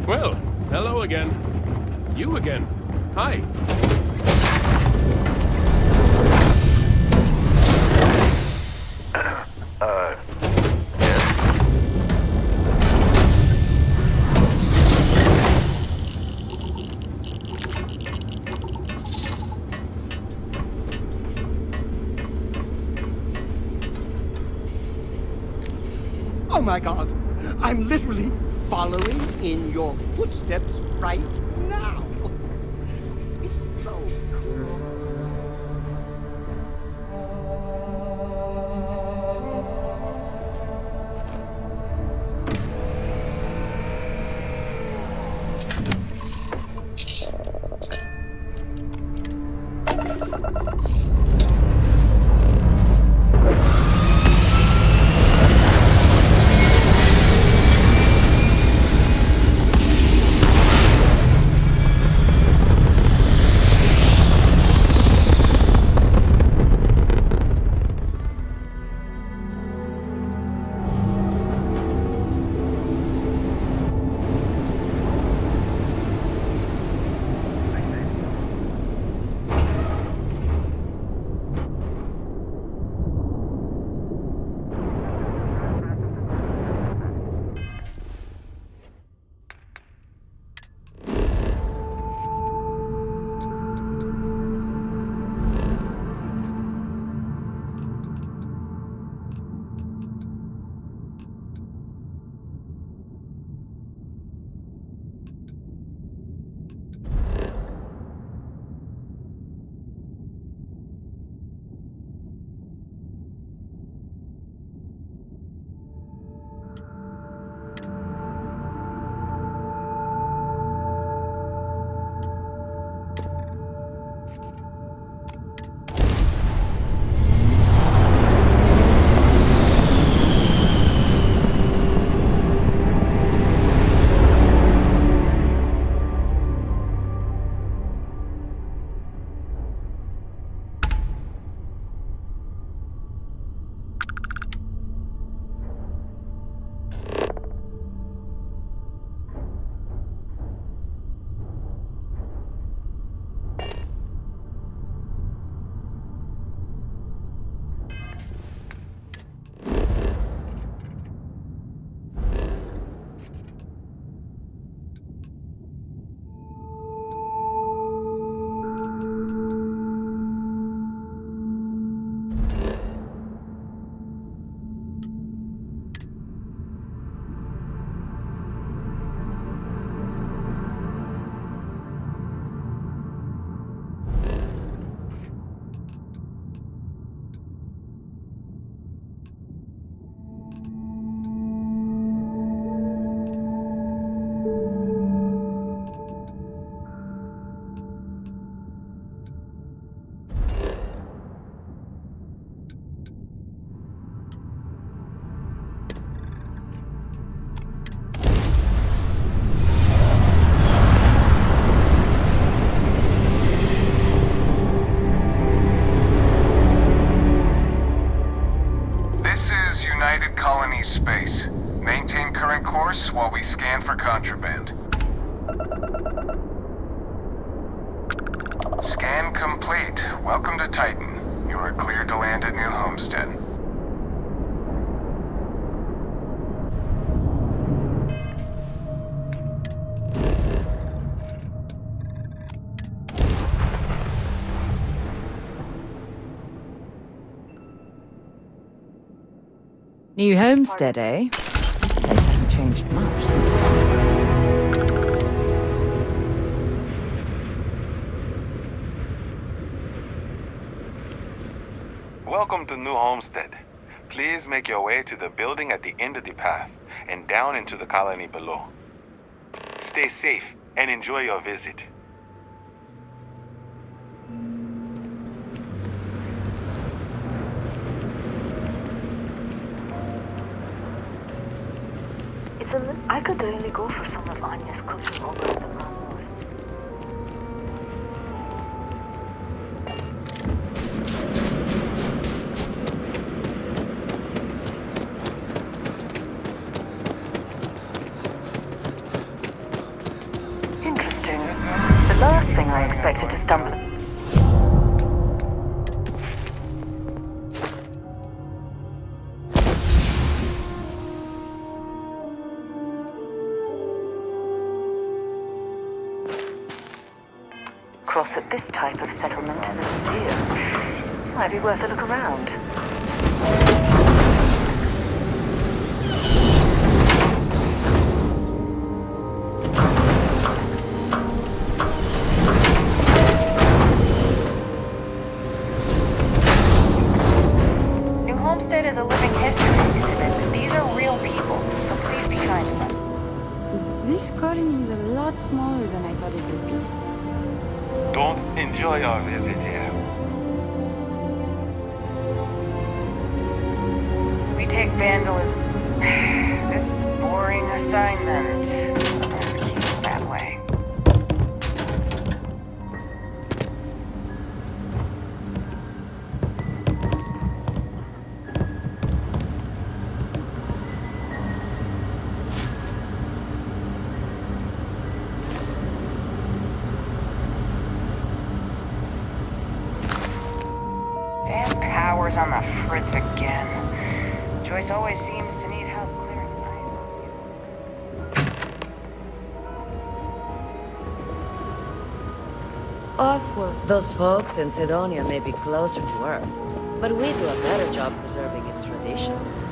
Well, hello again. You again. Hi. Yes. Oh my god! I'm literally following in your footsteps right now! It's so cool. United Colony Space. Maintain current course while we scan for contraband. Scan complete. Welcome to Titan. You are cleared to land at New Homestead. New Homestead, eh? This place hasn't changed much since the 1900s. Welcome to New Homestead. Please make your way to the building at the end of the path and down into the colony below. Stay safe and enjoy your visit. I could really go for some of Anya's cooking over at the North. last thing I expected to stumble. Cross at this type of settlement is a museum. Might be worth a look around. New Homestead is a living history exhibit. These are real people, so please be kind to them. This colony is a lot smaller than I thought it would be. Don't enjoy our visit here. We take vandalism. This is a boring assignment. Let's keep it that way. Damn powers on the fritz again. Joyce always seems to need help clearing ice. Off-world. Those folks in Sidonia may be closer to Earth, but we do a better job preserving its traditions.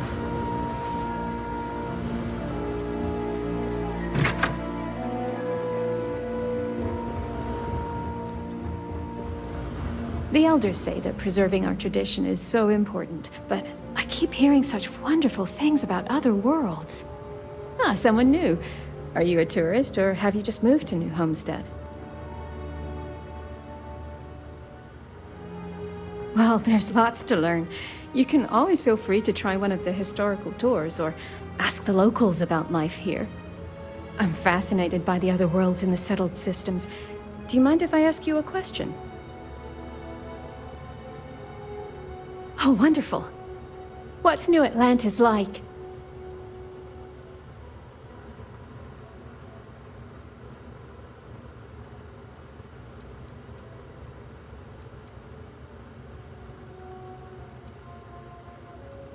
The elders say that preserving our tradition is so important, but I keep hearing such wonderful things about other worlds. Ah, someone new. Are you a tourist, or have you just moved to New Homestead? Well, there's lots to learn. You can always feel free to try one of the historical tours, or ask the locals about life here. I'm fascinated by the other worlds in the settled systems. Do you mind if I ask you a question? Oh, wonderful. What's New Atlantis like?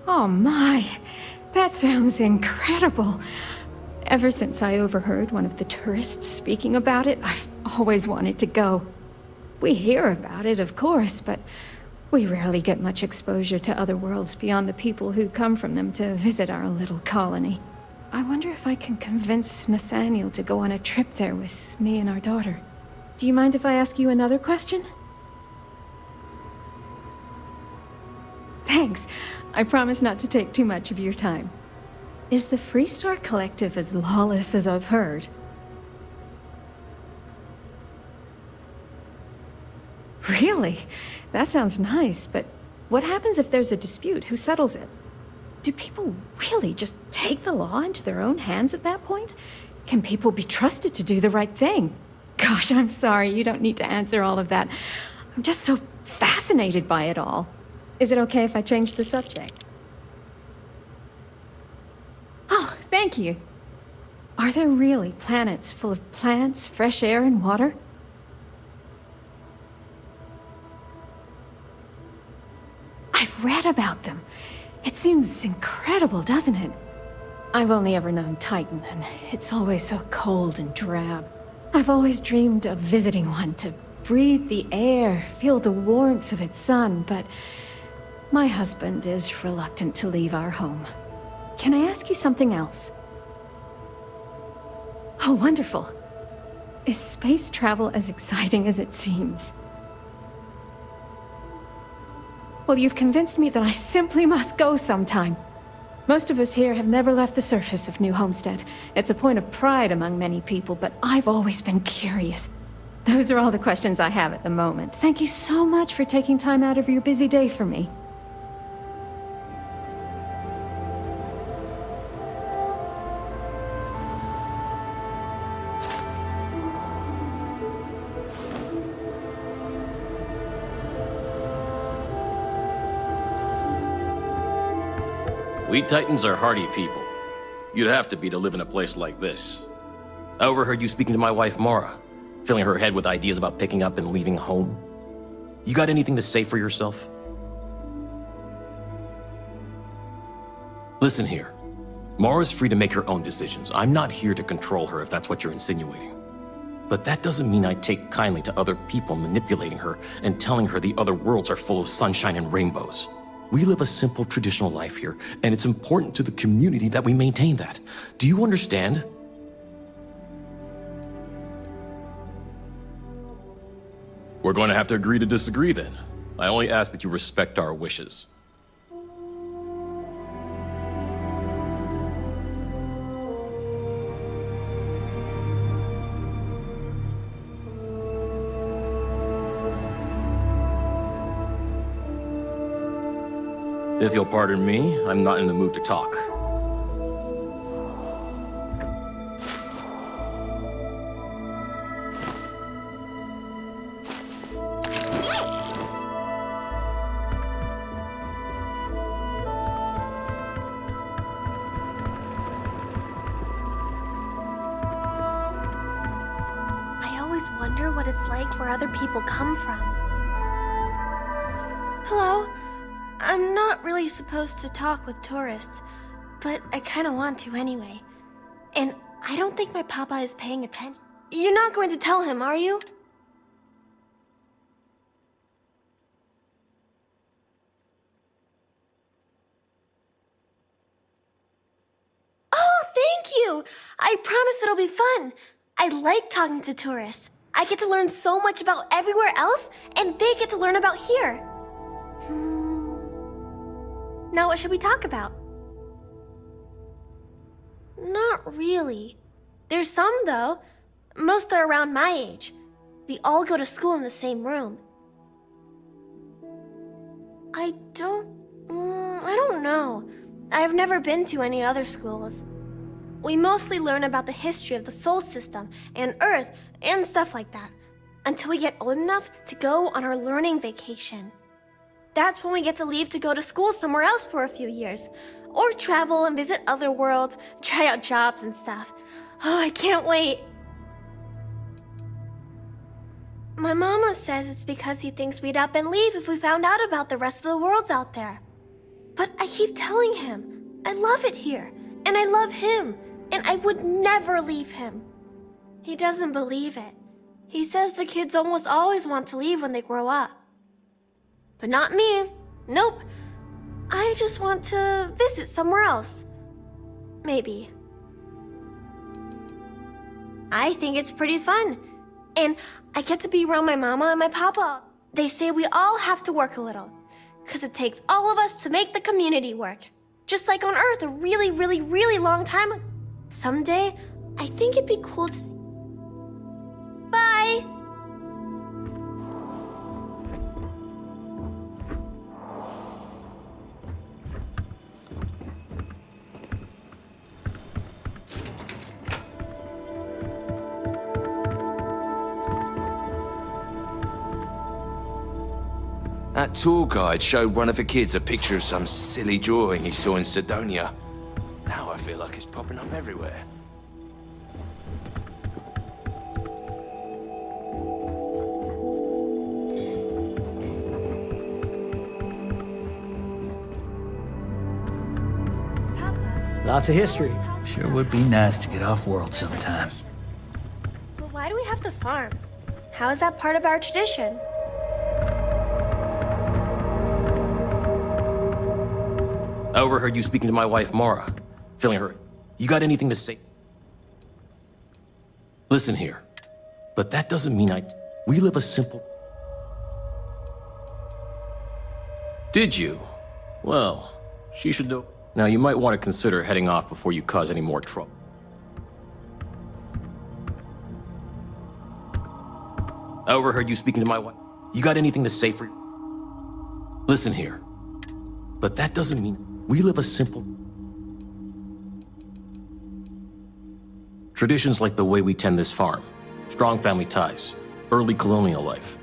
Oh my, that sounds incredible. Ever since I overheard one of the tourists speaking about it, I've always wanted to go. We hear about it, of course, but we rarely get much exposure to other worlds beyond the people who come from them to visit our little colony. I wonder if I can convince Nathaniel to go on a trip there with me and our daughter. Do you mind if I ask you another question? Thanks. I promise not to take too much of your time. Is the Freestar Collective as lawless as I've heard? Really? That sounds nice, but what happens if there's a dispute? Who settles it? Do people really just take the law into their own hands at that point? Can people be trusted to do the right thing? Gosh, I'm sorry, you don't need to answer all of that. I'm just so fascinated by it all. Is it okay if I change the subject? Oh, thank you. Are there really planets full of plants, fresh air, and water? I've read about them. It seems incredible, doesn't it? I've only ever known Titan, and it's always so cold and drab. I've always dreamed of visiting one to breathe the air, feel the warmth of its sun, but my husband is reluctant to leave our home. Can I ask you something else? Oh, wonderful. Is space travel as exciting as it seems? Well, you've convinced me that I simply must go sometime. Most of us here have never left the surface of New Homestead. It's a point of pride among many people, but I've always been curious. Those are all the questions I have at the moment. Thank you so much for taking time out of your busy day for me. We Titans are hardy people. You'd have to be to live in a place like this. I overheard you speaking to my wife, Mara. filling her head with ideas about picking up and leaving home. You got anything to say for yourself? Listen here. Mara's free to make her own decisions. I'm not here to control her if that's what you're insinuating. But that doesn't mean I take kindly to other people manipulating her and telling her the other worlds are full of sunshine and rainbows. We live a simple traditional life here, and it's important to the community that we maintain that. Do you understand? We're going to have to agree to disagree then. I only ask that you respect our wishes. If you'll pardon me, I'm not in the mood to talk. I always wonder what it's like where other people come from. Hello? I'm not really supposed to talk with tourists, but I kinda want to anyway. And I don't think my papa is paying attention. You're not going to tell him, are you? Oh, thank you! I promise it'll be fun. I like talking to tourists. I get to learn so much about everywhere else, and they get to learn about here. Now what should we talk about? Not really. There's some, though. Most are around my age. We all go to school in the same room. I don't know. I've never been to any other schools. We mostly learn about the history of the solar system and Earth and stuff like that, until we get old enough to go on our learning vacation. That's when we get to leave to go to school somewhere else for a few years, or travel and visit other worlds, try out jobs and stuff. Oh, I can't wait. My mama says it's because he thinks we'd up and leave if we found out about the rest of the worlds out there. But I keep telling him, I love it here, and I love him, and I would never leave him. He doesn't believe it. He says the kids almost always want to leave when they grow up. But not me. Nope. I just want to visit somewhere else. Maybe. I think it's pretty fun. And I get to be around my mama and my papa. They say we all have to work a little, 'cause it takes all of us to make the community work. Just like on Earth a really, really, really long time ago. Someday, I think it'd be cool to... Bye! That tour guide showed one of the kids a picture of some silly drawing he saw in Sidonia. Now I feel like it's popping up everywhere. Lots of history. Sure would be nice to get off world sometime. But why do we have to farm? How is that part of our tradition? I overheard you speaking to my wife, Mara, filling her. You got anything to say? Listen here, but that doesn't mean we live a simple... Did you? Well, she should know. Now, you might want to consider heading off before you cause any more trouble. I overheard you speaking to my wife. You got anything to say for... Listen here, but that doesn't mean... We live a simple... Traditions like the way we tend this farm, strong family ties, early colonial life.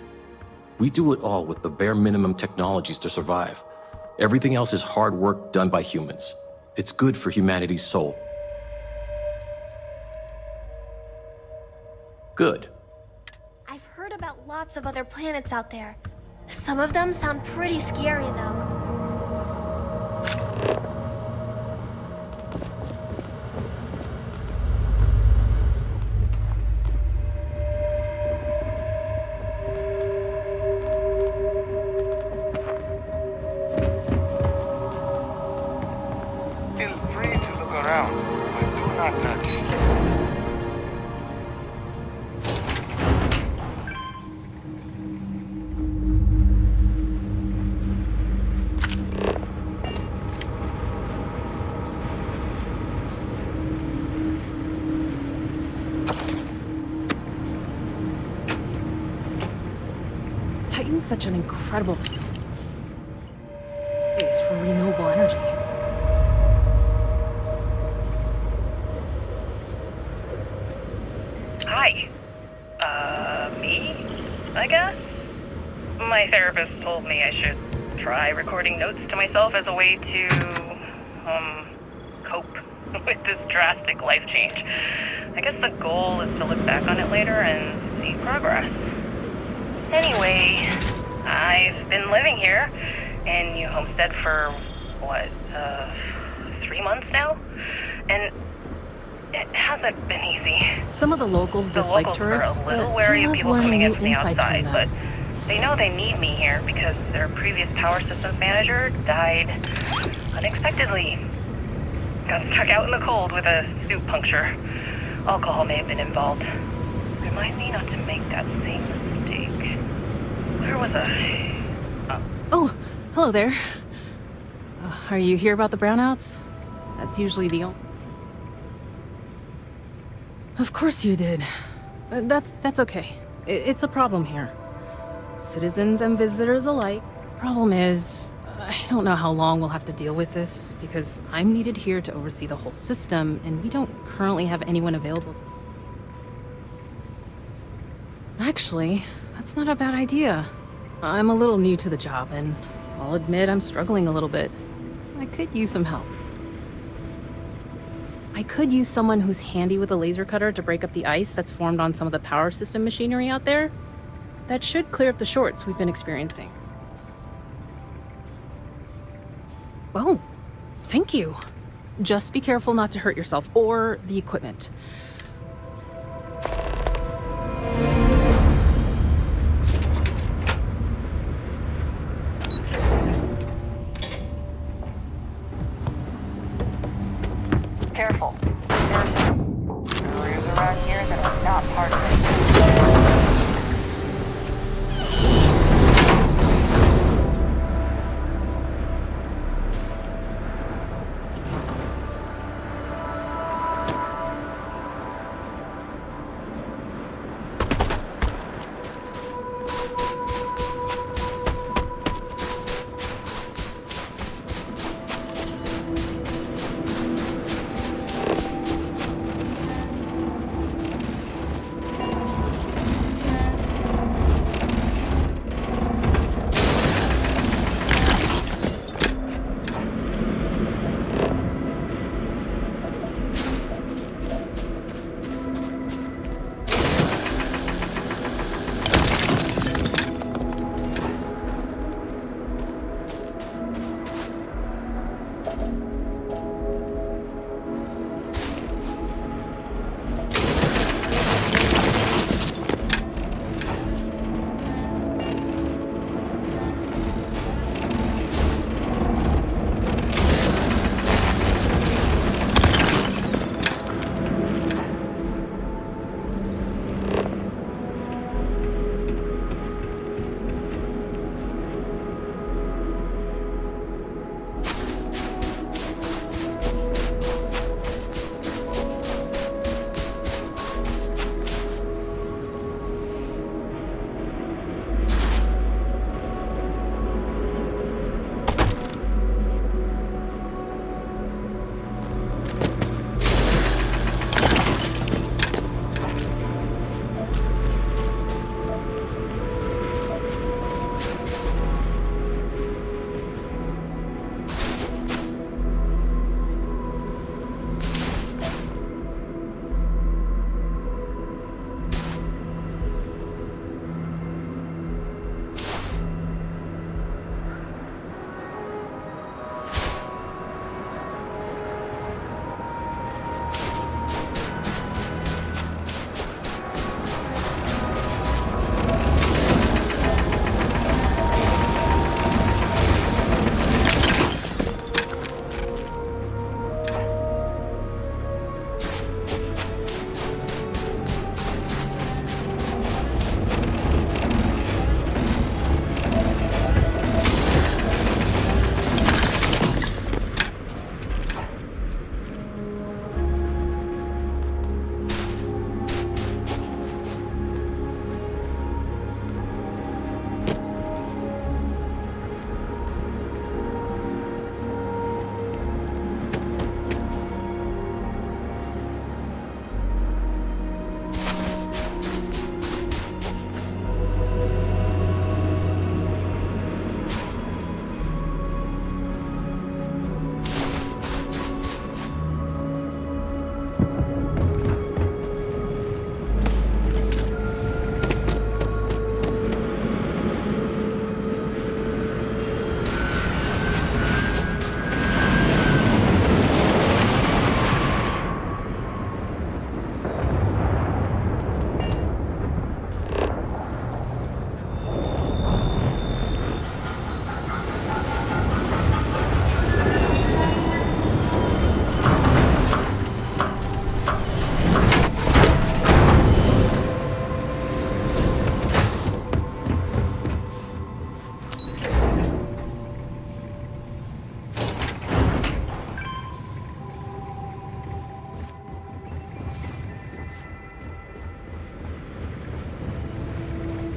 We do it all with the bare minimum technologies to survive. Everything else is hard work done by humans. It's good for humanity's soul. Good. lots of other planets out there. Some of them sound pretty scary, though. Feel free to look around, but do not touch. Titan's such an incredible place for renewable energy. Hi. Me? I guess? My therapist told me I should try recording notes to myself as a way to, cope with this drastic life change. I guess the goal is to look back on it later and see progress. Anyway, I've been living here in New Homestead for, 3 months now? And it hasn't been easy. Some of the locals dislike tourists, are a little but wary I of love people learning coming in new from the insights outside, from but them. they know they need me here because their previous power systems manager died unexpectedly. Got stuck out in the cold with a suit puncture. Alcohol may have been involved. Remind me not to make that same mistake. Where was I? Oh, hello there. Are you here about the brownouts? That's usually the only... Of course you did. That's okay. It's a problem here. Citizens and visitors alike. Problem is, I don't know how long we'll have to deal with this, because I'm needed here to oversee the whole system, and we don't currently have anyone available to... Actually, that's not a bad idea. I'm a little new to the job, and I'll admit I'm struggling a little bit. I could use some help. I could use someone who's handy with a laser cutter to break up the ice that's formed on some of the power system machinery out there. That should clear up the shorts we've been experiencing. Oh, thank you. Just be careful not to hurt yourself or the equipment. Careful. There are some areas around here that are not part of it.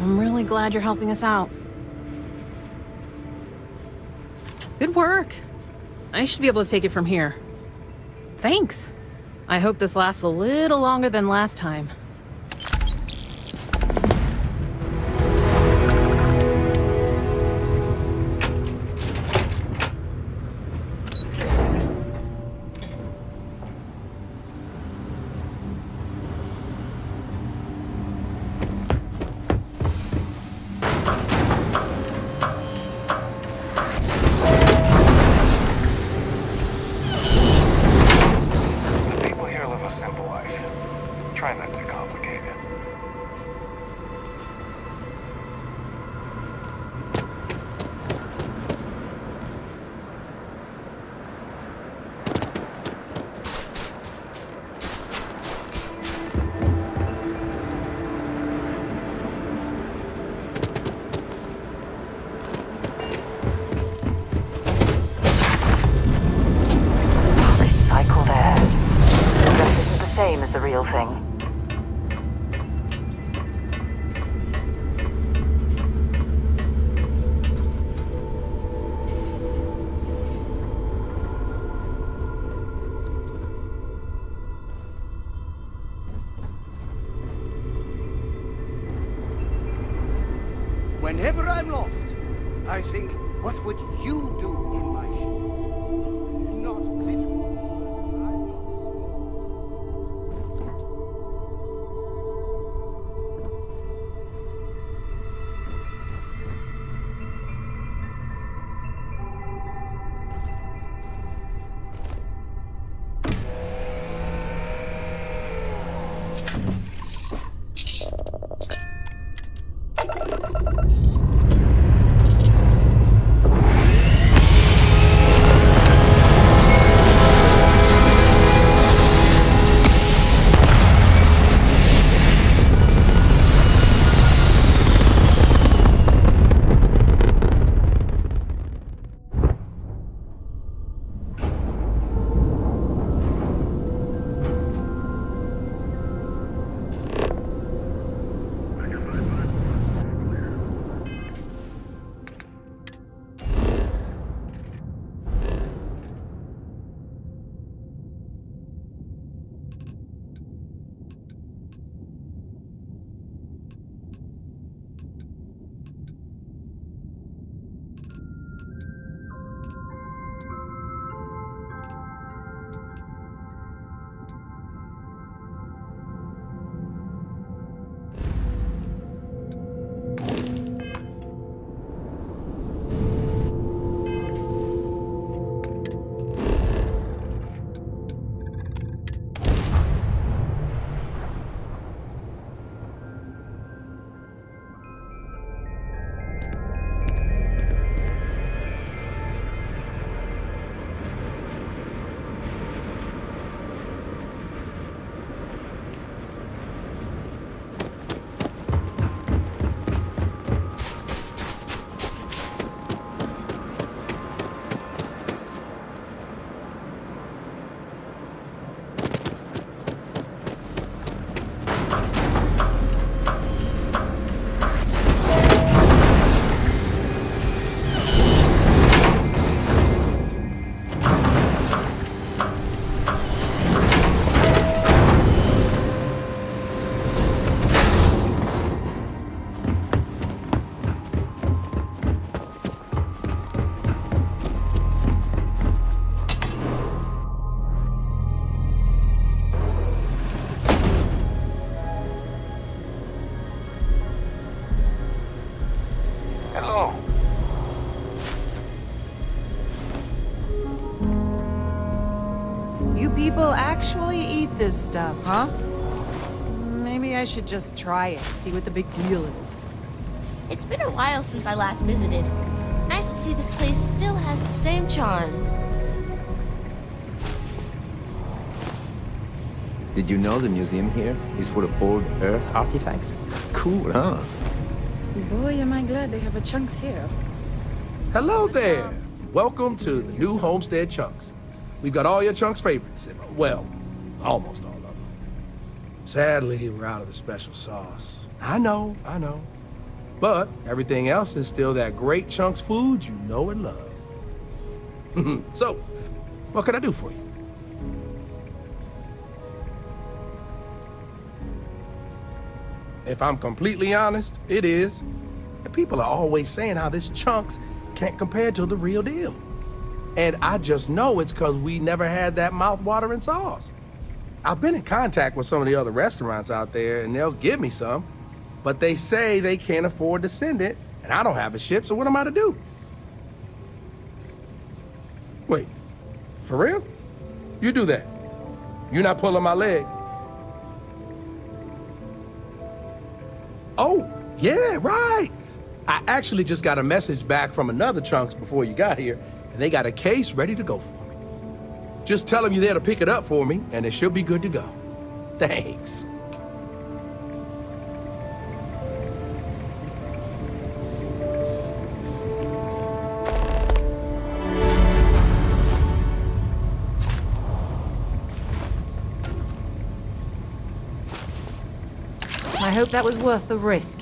I'm really glad you're helping us out. Good work. I should be able to take it from here. Thanks. I hope this lasts a little longer than last time. Try not to complicate it. Recycled air. Just isn't the same as the real thing. Whenever I'm lost, I think, what would you do in my shoes? Not literally. I'm not Hello. You people actually eat this stuff, huh? Maybe I should just try it, see what the big deal is. It's been a while since I last visited. Nice to see this place still has the same charm. Did you know the museum here is full of old Earth artifacts? Cool, huh? Boy, am I glad they have a chunks here. Hello there. Welcome to the new Homestead Chunks. We've got all your Chunks favorites. Well, almost all of them. Sadly, we're out of the special sauce. I know. But everything else is still that great Chunks food you know and love. So, what can I do for you? If I'm completely honest, it is. And people are always saying how this Chunks can't compare to the real deal. And I just know it's because we never had that mouth-watering sauce. I've been in contact with some of the other restaurants out there, and they'll give me some. But they say they can't afford to send it, and I don't have a ship, so what am I to do? Wait, for real? You do that. You're not pulling my leg. Oh, yeah, right. I actually just got a message back from another Chunks before you got here, and they got a case ready to go for me. Just tell them you're there to pick it up for me, and it should be good to go. Thanks. I hope that was worth the risk.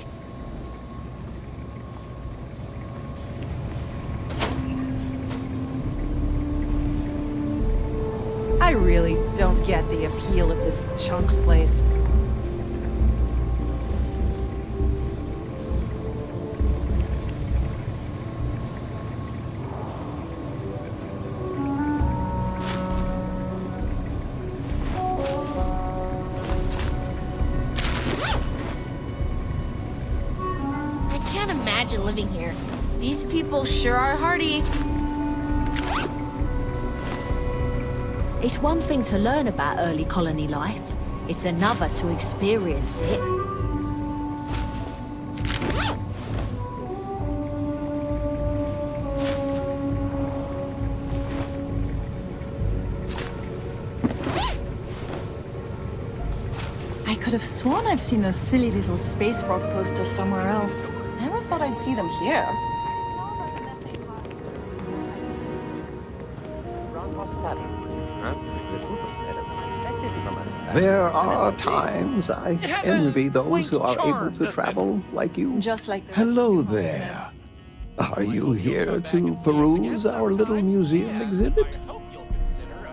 I really don't get the appeal of this Chunks place. I can't imagine living here. These people sure are hardy. It's one thing to learn about early colony life. It's another to experience it. I could have sworn I've seen those silly little space frog posters somewhere else. Never thought I'd see them here. The food was better than I expected from a... There are times I envy those who are able to travel like you. Just like the Hello there. Are you here to peruse our little museum exhibit?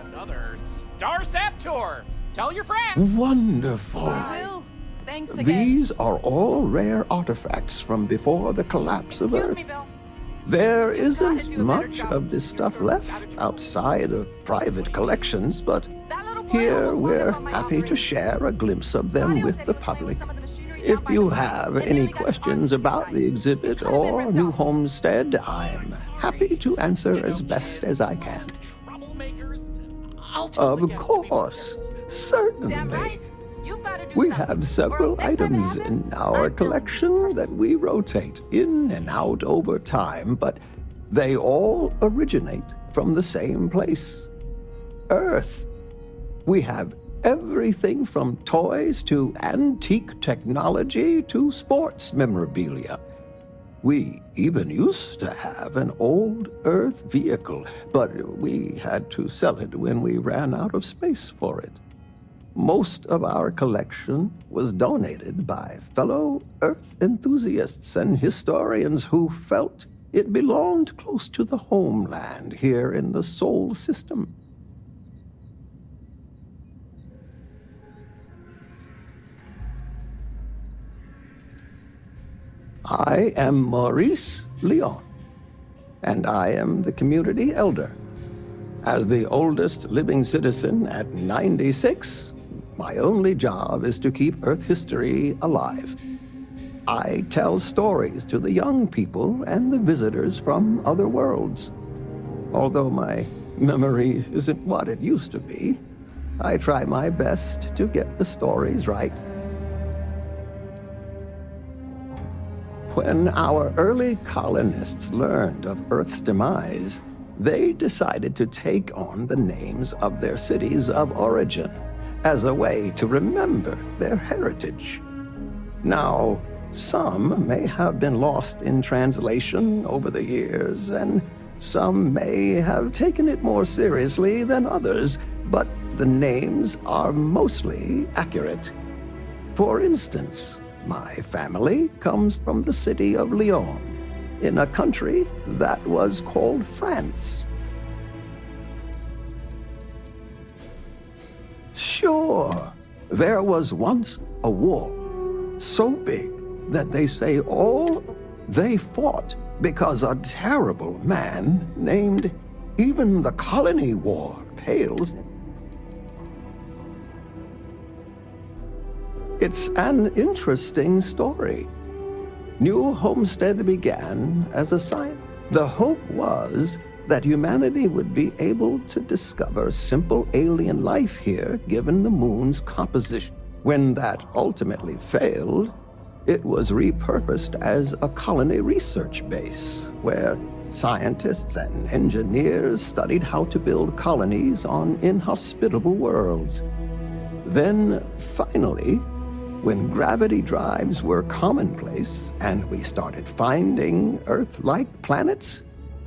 Another Starsap tour. Tell your friends. Wonderful. Will, thanks again. These are all rare artifacts from before the collapse of Earth. There isn't much of this stuff left outside of private collections, but here we're happy to share a glimpse of them with the public. If you have any questions about the exhibit or New Homestead, I'm happy to answer as best as I can. Of course, certainly. We have several items in our collection that we rotate in and out over time, but they all originate from the same place, Earth. We have everything from toys to antique technology to sports memorabilia. We even used to have an old Earth vehicle, but we had to sell it when we ran out of space for it. Most of our collection was donated by fellow Earth enthusiasts and historians who felt it belonged close to the homeland here in the Sol system. I am Maurice Leon, and I am the community elder. As the oldest living citizen at 96, my only job is to keep Earth history alive. I tell stories to the young people and the visitors from other worlds. Although my memory isn't what it used to be, I try my best to get the stories right. When our early colonists learned of Earth's demise, they decided to take on the names of their cities of origin as a way to remember their heritage. Now, some may have been lost in translation over the years, and some may have taken it more seriously than others, but the names are mostly accurate. For instance, My family comes from the city of Lyon, in a country that was called France. Sure, there was once a war so big that they say all they fought because a terrible man named even the Colony War pales. It's an interesting story. New Homestead began as a science. The hope was that humanity would be able to discover simple alien life here given the moon's composition. When that ultimately failed, it was repurposed as a colony research base, where scientists and engineers studied how to build colonies on inhospitable worlds. Then, finally, when gravity drives were commonplace and we started finding Earth-like planets,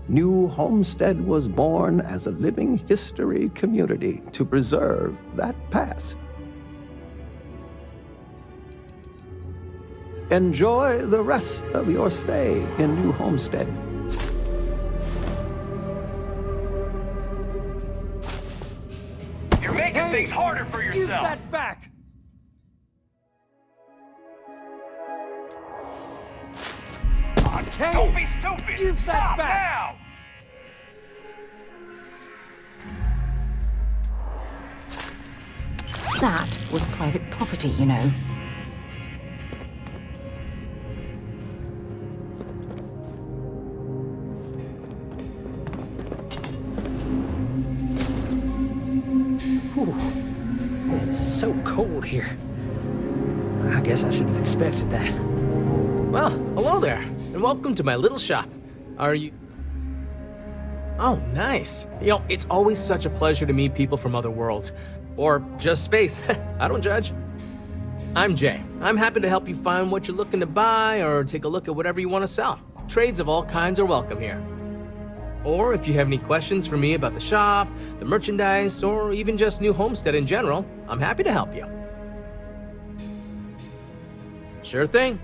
New Homestead was born as a living history community to preserve that past. Enjoy the rest of your stay in New Homestead. You're making things harder for yourself. Give that back! Hey, don't be stupid! Give that back! Now! That was private property, you know. It's so cold here. I guess I should have expected that. Well, hello there, and welcome to my little shop. Are you... Oh, nice. You know, it's always such a pleasure to meet people from other worlds. Or just space. I don't judge. I'm Jay. I'm happy to help you find what you're looking to buy or take a look at whatever you want to sell. Trades of all kinds are welcome here. Or if you have any questions for me about the shop, the merchandise, or even just New Homestead in general, I'm happy to help you. Sure thing.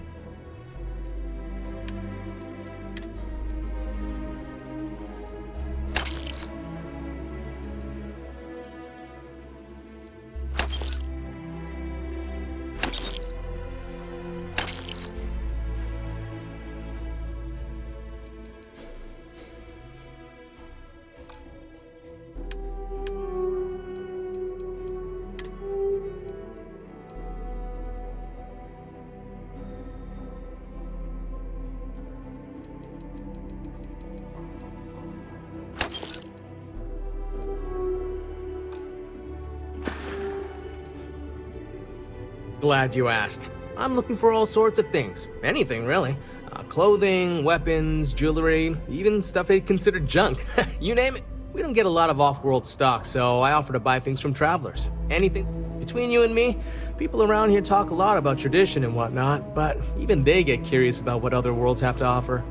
Glad you asked. I'm looking for all sorts of things. Anything, really. Clothing, weapons, jewelry, even stuff they consider junk. You name it. We don't get a lot of off-world stock, so I offer to buy things from travelers. Anything. Between you and me, people around here talk a lot about tradition and whatnot, but even they get curious about what other worlds have to offer.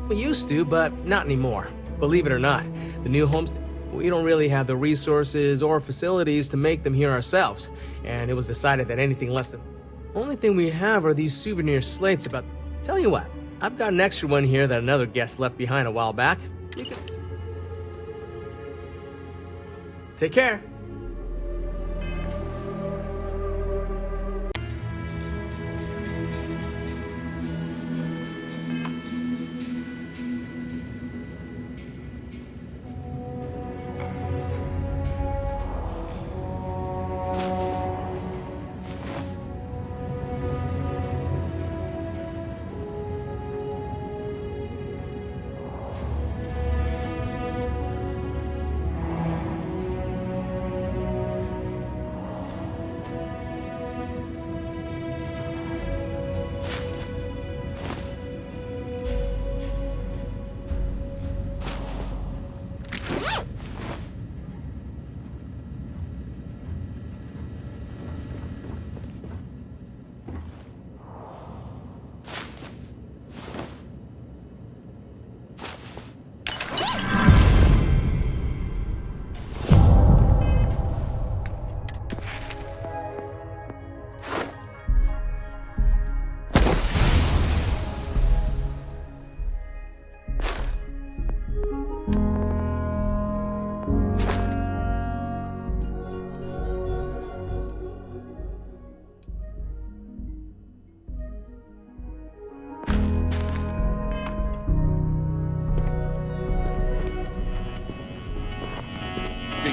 We used to, but not anymore. Believe it or not, the New Homestead... We don't really have the resources or facilities to make them here ourselves, and it was decided that anything less than... Only thing we have are these souvenir slates about... Tell you what, I've got an extra one here that another guest left behind a while back. You can... Take care.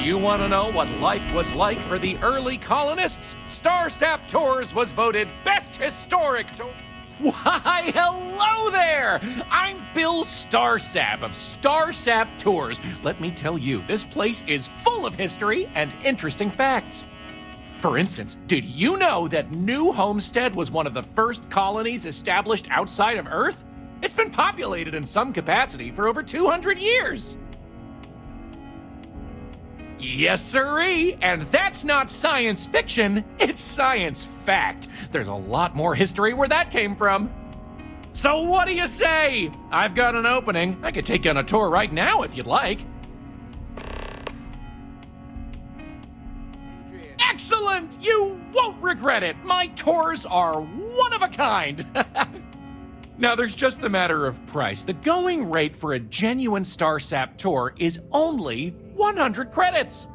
You want to know what life was like for the early colonists? Starsap Tours was voted Best Historic Tour. Why, hello there! I'm Bill Starsap of Starsap Tours. Let me tell you, this place is full of history and interesting facts. For instance, did you know that New Homestead was one of the first colonies established outside of Earth? It's been populated in some capacity for over 200 years. Yes, sirree, and that's not science fiction, it's science fact. There's a lot more history where that came from. So what do you say? I've got an opening. I could take you on a tour right now if you'd like. Excellent! You won't regret it. My tours are one of a kind. Now, there's just the matter of price. The going rate for a genuine Starsap tour is only 100 credits.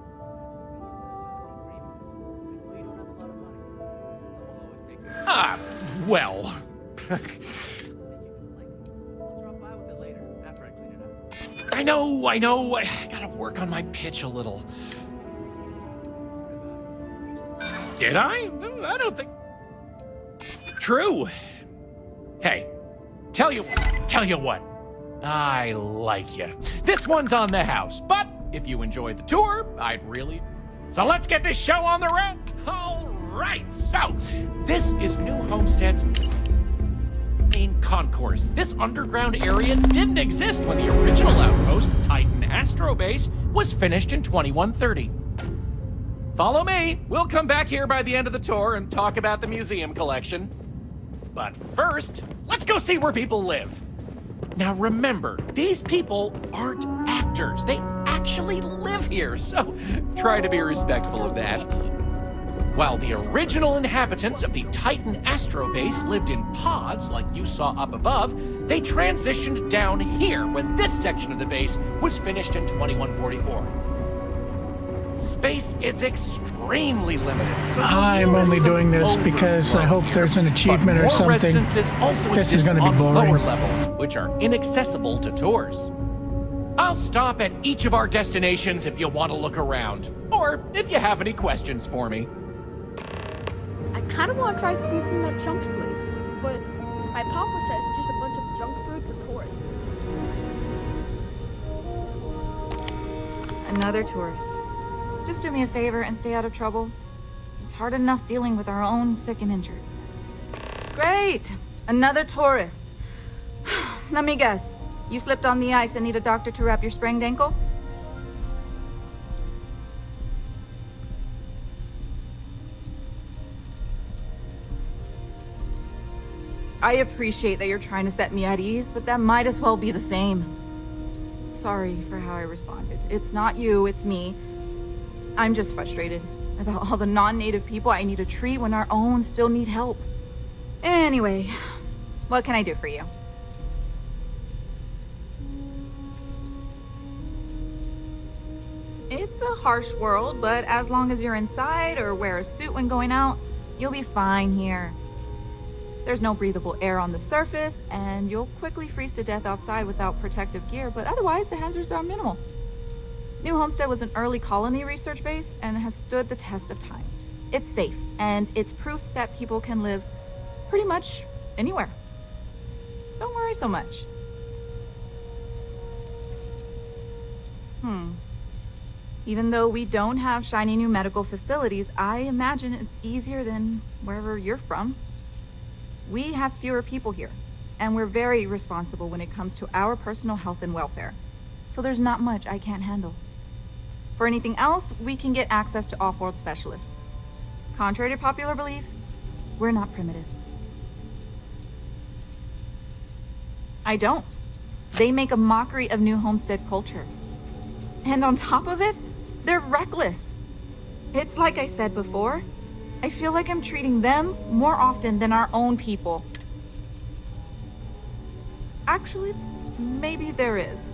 Well. I know. I gotta work on my pitch a little. Did I? I don't think. True. Hey, tell you what. I like you. This one's on the house, but if you enjoyed the tour, I'd really... So let's get this show on the road. All right, so this is New Homestead's main concourse. This underground area didn't exist when the original outpost, Titan Astro Base, was finished in 2130. Follow me. We'll come back here by the end of the tour and talk about the museum collection. But first, let's go see where people live. Now remember, these people aren't actors. They actually live here, so try to be respectful of that. While the original inhabitants of the Titan Astro Base lived in pods like you saw up above, they transitioned down here when this section of the base was finished in 2144. Space is extremely limited. So I'm only doing this because I hope there's an achievement or something. Residences also This is exist going to be on boring. lower levels, which are inaccessible to tours. I'll stop at each of our destinations if you want to look around, or if you have any questions for me. I kind of want to try food from that Chunks place, but my papa says it's just a bunch of junk food for tourists. Another tourist. Just do me a favor and stay out of trouble. It's hard enough dealing with our own sick and injured. Great! Another tourist. Let me guess. You slipped on the ice and need a doctor to wrap your sprained ankle? I appreciate that you're trying to set me at ease, but that might as well be the same. Sorry for how I responded. It's not you, it's me. I'm just frustrated about all the non-native people I need to treat when our own still need help. Anyway, what can I do for you? It's a harsh world, but as long as you're inside or wear a suit when going out, you'll be fine here. There's no breathable air on the surface, and you'll quickly freeze to death outside without protective gear, but otherwise the hazards are minimal. New Homestead was an early colony research base and has stood the test of time. It's safe, and it's proof that people can live pretty much anywhere. Don't worry so much. Even though we don't have shiny new medical facilities, I imagine it's easier than wherever you're from. We have fewer people here, and we're very responsible when it comes to our personal health and welfare. So there's not much I can't handle. For anything else, we can get access to off-world specialists. Contrary to popular belief, we're not primitive. I don't. They make a mockery of New Homestead culture. And on top of it, they're reckless. It's like I said before, I feel like I'm treating them more often than our own people. Actually, maybe there is.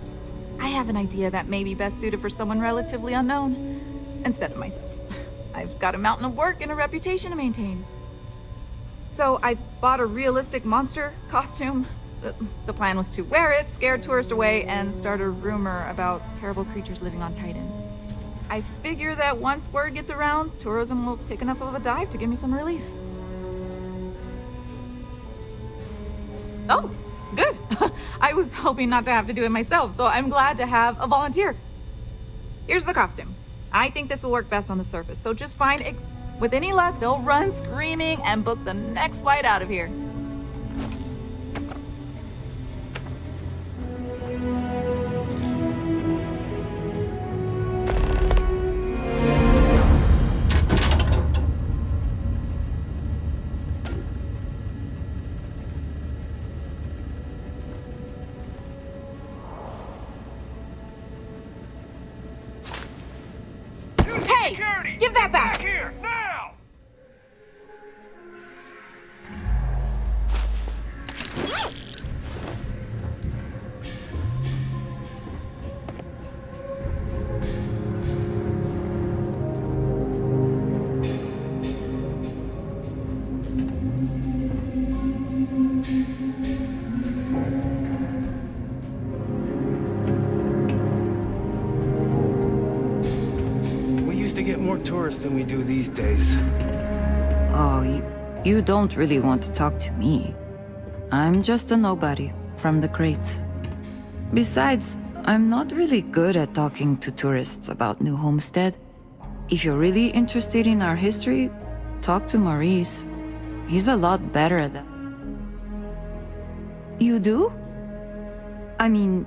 I have an idea that may be best suited for someone relatively unknown, instead of myself. I've got a mountain of work and a reputation to maintain. So I bought a realistic monster costume. The plan was to wear it, scare tourists away, and start a rumor about terrible creatures living on Titan. I figure that once word gets around, tourism will take enough of a dive to give me some relief. Oh, good. I was hoping not to have to do it myself, so I'm glad to have a volunteer. Here's the costume. I think this will work best on the surface, so just find it. With any luck, they'll run screaming and book the next flight out of here. Hey! Give that back! Here, now! More tourists than we do these days. Oh, you don't really want to talk to me. I'm just a nobody from the crates. Besides, I'm not really good at talking to tourists about New Homestead. If you're really interested in our history, talk to Maurice. He's a lot better at that. You do? I mean,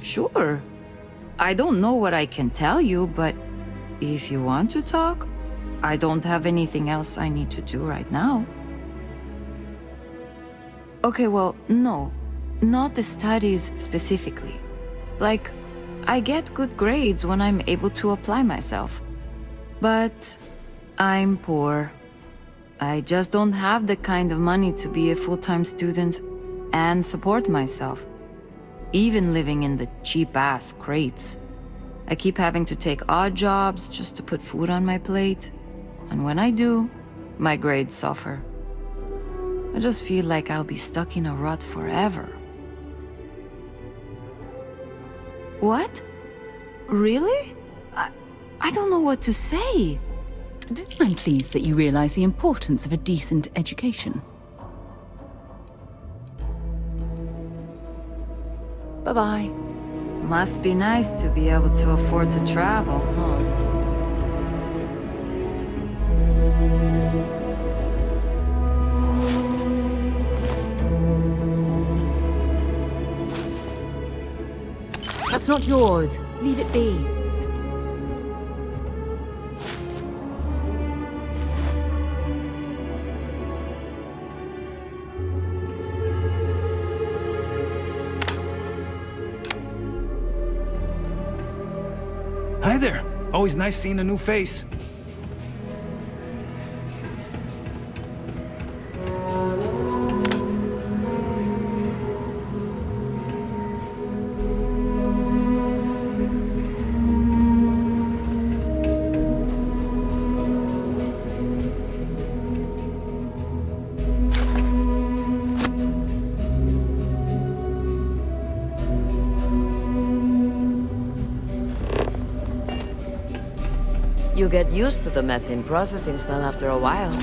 sure. I don't know what I can tell you, but if you want to talk, I don't have anything else I need to do right now. Okay, well, no. Not the studies specifically. Like, I get good grades when I'm able to apply myself. But I'm poor. I just don't have the kind of money to be a full-time student and support myself. Even living in the cheap-ass crates. I keep having to take odd jobs just to put food on my plate. And when I do, my grades suffer. I just feel like I'll be stuck in a rut forever. What? Really? I don't know what to say. I'm pleased that you realize the importance of a decent education. Bye-bye. Must be nice to be able to afford to travel, huh? That's not yours. Leave it be. Hi there. Always nice seeing a new face. You get used to the methane processing smell after a while.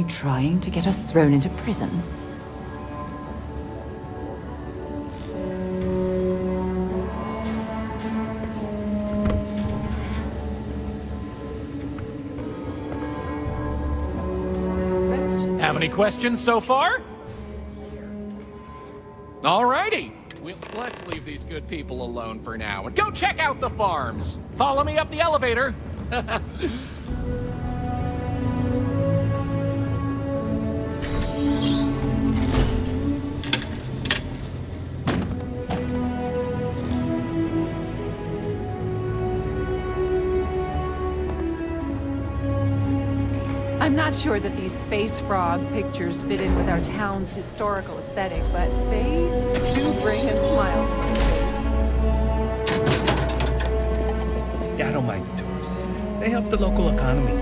trying to get us thrown into prison? Have any questions so far? Alrighty. Let's leave these good people alone for now and go check out the farms. Follow me up the elevator. I'm not sure that these space frog pictures fit in with our town's historical aesthetic, but they do bring a smile to my face. Yeah, I don't mind the tourists. They help the local economy.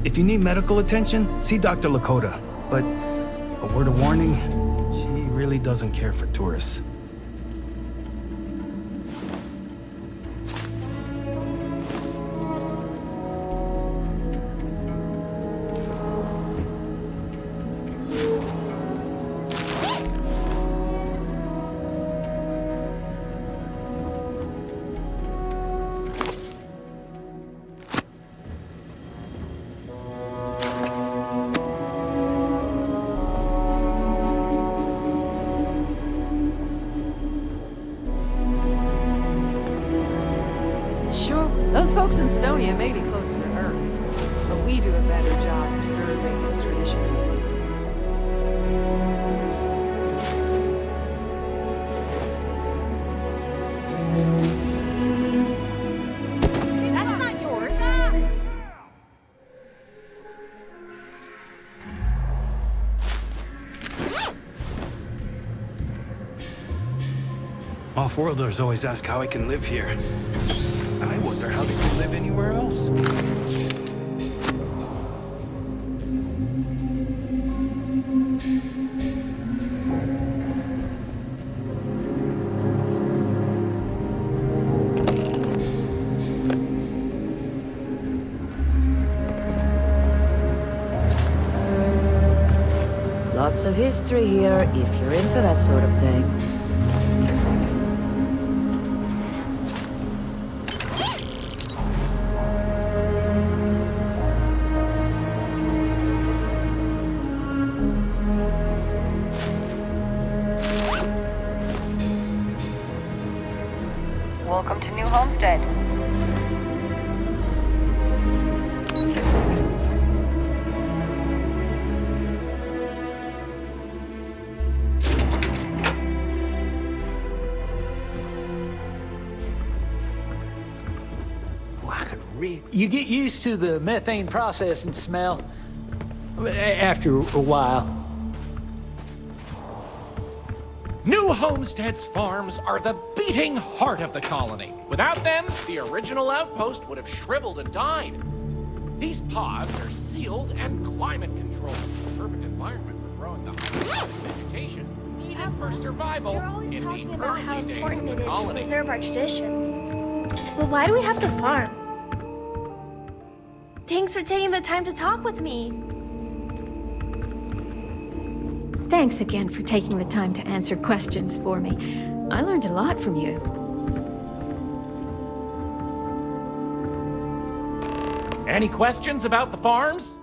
If you need medical attention, see Dr. Lakota. But a word of warning, she really doesn't care for tourists. Those folks in Sidonia may be closer to Earth, but we do a better job preserving its traditions. That's not yours. Off-worlders always ask how I can live here. I wonder how they can live anywhere else. Lots of history here, if you're into that sort of thing. Welcome to New Homestead. You get used to the methane processing smell after a while. New Homestead's farms are the beating heart of the colony. Without them, the original outpost would have shriveled and died. These pods are sealed and climate controlled. The perfect environment for growing the high vegetation needed for survival in the About how early days of important the it is to colony. preserve our traditions. But why do we have to farm? Thanks for taking the time to talk with me. Thanks again for taking the time to answer questions for me. I learned a lot from you. Any questions about the farms?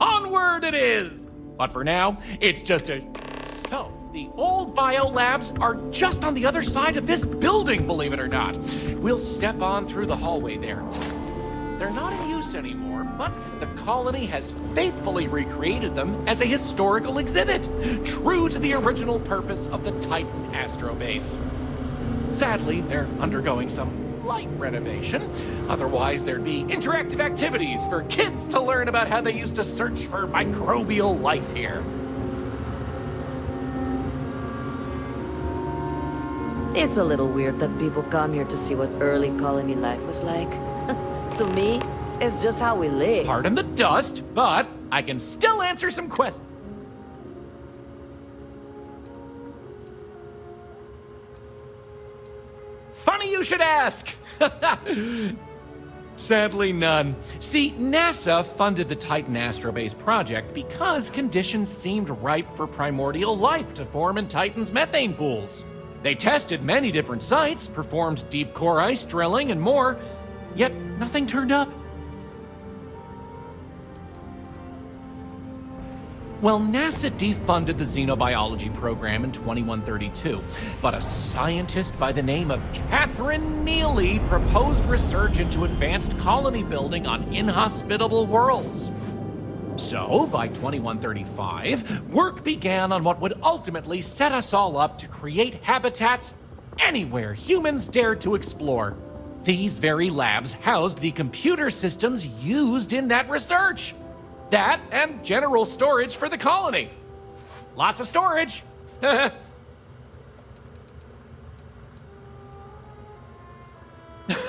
Onward it is! But for now, it's just a... So, the old biolabs are just on the other side of this building, believe it or not. We'll step on through the hallway there. They're not in use anymore, but the colony has faithfully recreated them as a historical exhibit, true to the original purpose of the Titan Astrobase. Sadly, they're undergoing some light renovation. Otherwise, there'd be interactive activities for kids to learn about how they used to search for microbial life here. It's a little weird that people come here to see what early colony life was like. To me, it's just how we live. Pardon the dust, but I can still answer some questions. Funny you should ask. Sadly, none. See, NASA funded the Titan Astrobase project because conditions seemed ripe for primordial life to form in Titan's methane pools. They tested many different sites, performed deep core ice drilling, and more, yet nothing turned up. Well, NASA defunded the xenobiology program in 2132, but a scientist by the name of Catherine Neely proposed research into advanced colony building on inhospitable worlds. So, by 2135, work began on what would ultimately set us all up to create habitats anywhere humans dared to explore. These very labs housed the computer systems used in that research. That and general storage for the colony. Lots of storage.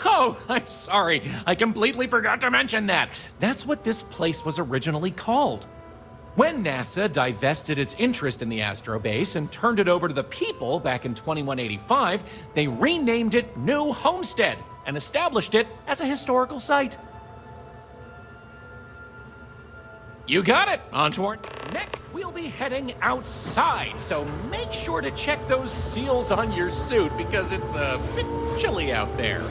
Oh, I'm sorry. I completely forgot to mention that. That's what this place was originally called. When NASA divested its interest in the Astrobase and turned it over to the people back in 2185, they renamed it New Homestead and established it as a historical site. You got it! On to our next, we'll be heading outside, so make sure to check those seals on your suit because it's a bit chilly out there.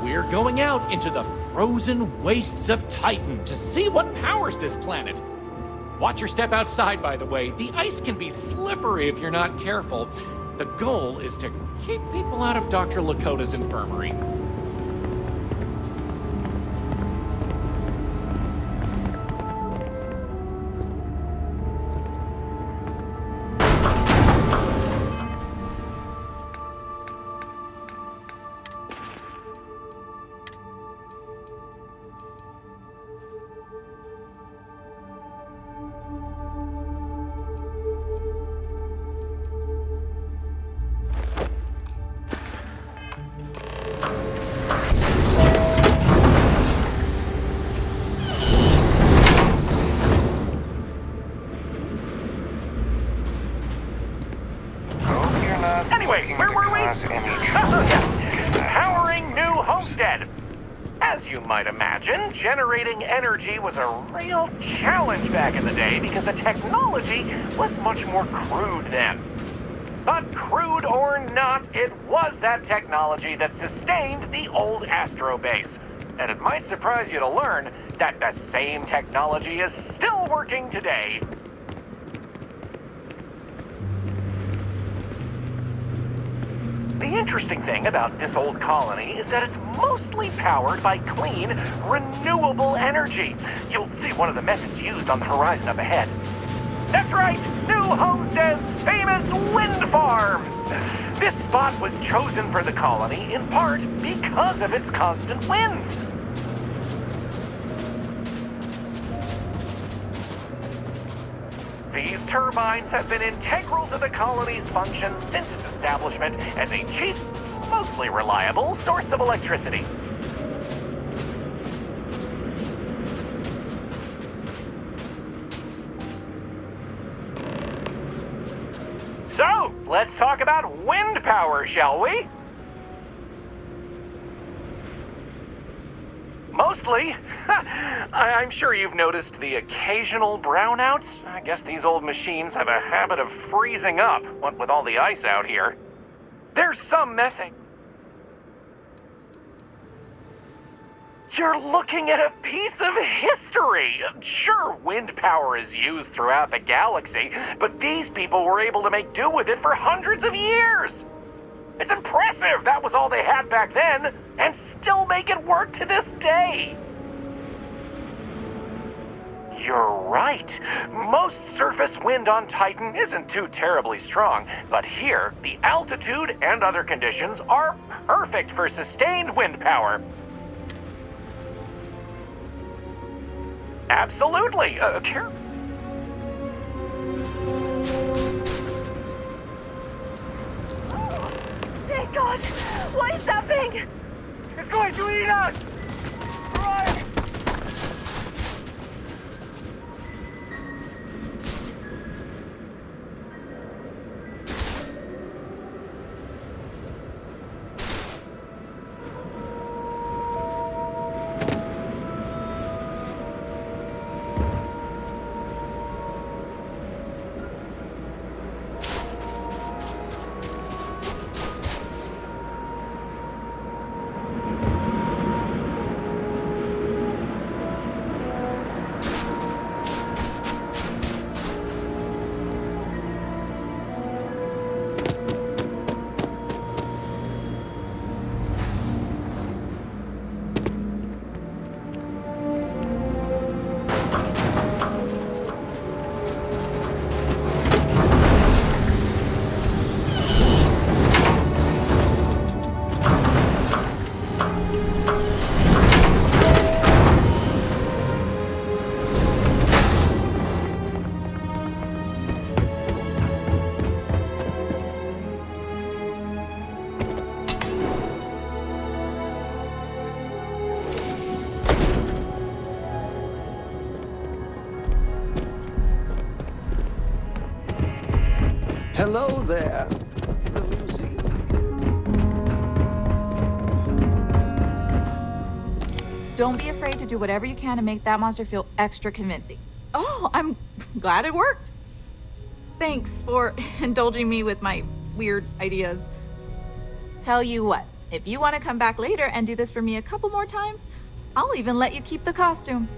We're going out into the frozen wastes of Titan to see what powers this planet. Watch your step outside, by the way. The ice can be slippery if you're not careful. The goal is to keep people out of Dr. Lakota's infirmary. Anyway, where were we? Powering New Homestead. As you might imagine, generating energy was a real challenge back in the day because the technology was much more crude then. But crude or not, it was that technology that sustained the old Astrobase. And it might surprise you to learn that the same technology is still working today. The interesting thing about this old colony is that it's mostly powered by clean, renewable energy. You'll see one of the methods used on the horizon up ahead. That's right, New Homestead's famous wind farms. This spot was chosen for the colony in part because of its constant winds. These turbines have been integral to the colony's function since its establishment as a cheap, mostly reliable source of electricity. So, let's talk about wind power, shall we? Mostly. I'm sure you've noticed the occasional brownouts. I guess these old machines have a habit of freezing up, what with all the ice out here. There's some methane. You're looking at a piece of history. Sure, wind power is used throughout the galaxy, but these people were able to make do with it for hundreds of years. It's impressive that was all they had back then, and still make it work to this day. You're right. Most surface wind on Titan isn't too terribly strong, but here, the altitude and other conditions are perfect for sustained wind power. Absolutely. Thank God! What is that thing? It's going to eat us! Run! Hello there. Don't be afraid to do whatever you can to make that monster feel extra convincing. Oh, I'm glad it worked. Thanks for indulging me with my weird ideas. Tell you what, if you want to come back later and do this for me a couple more times, I'll even let you keep the costume.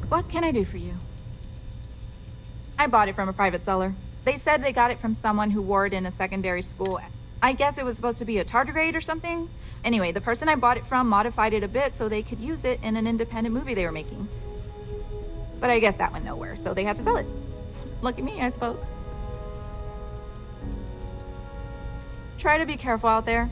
What can I do for you? I bought it from a private seller. They said they got it from someone who wore it in a secondary school. I guess it was supposed to be a tardigrade or something. Anyway, the person I bought it from modified it a bit so they could use it in an independent movie they were making. But I guess that went nowhere, so they had to sell it. Lucky me, I suppose. Try to be careful out there.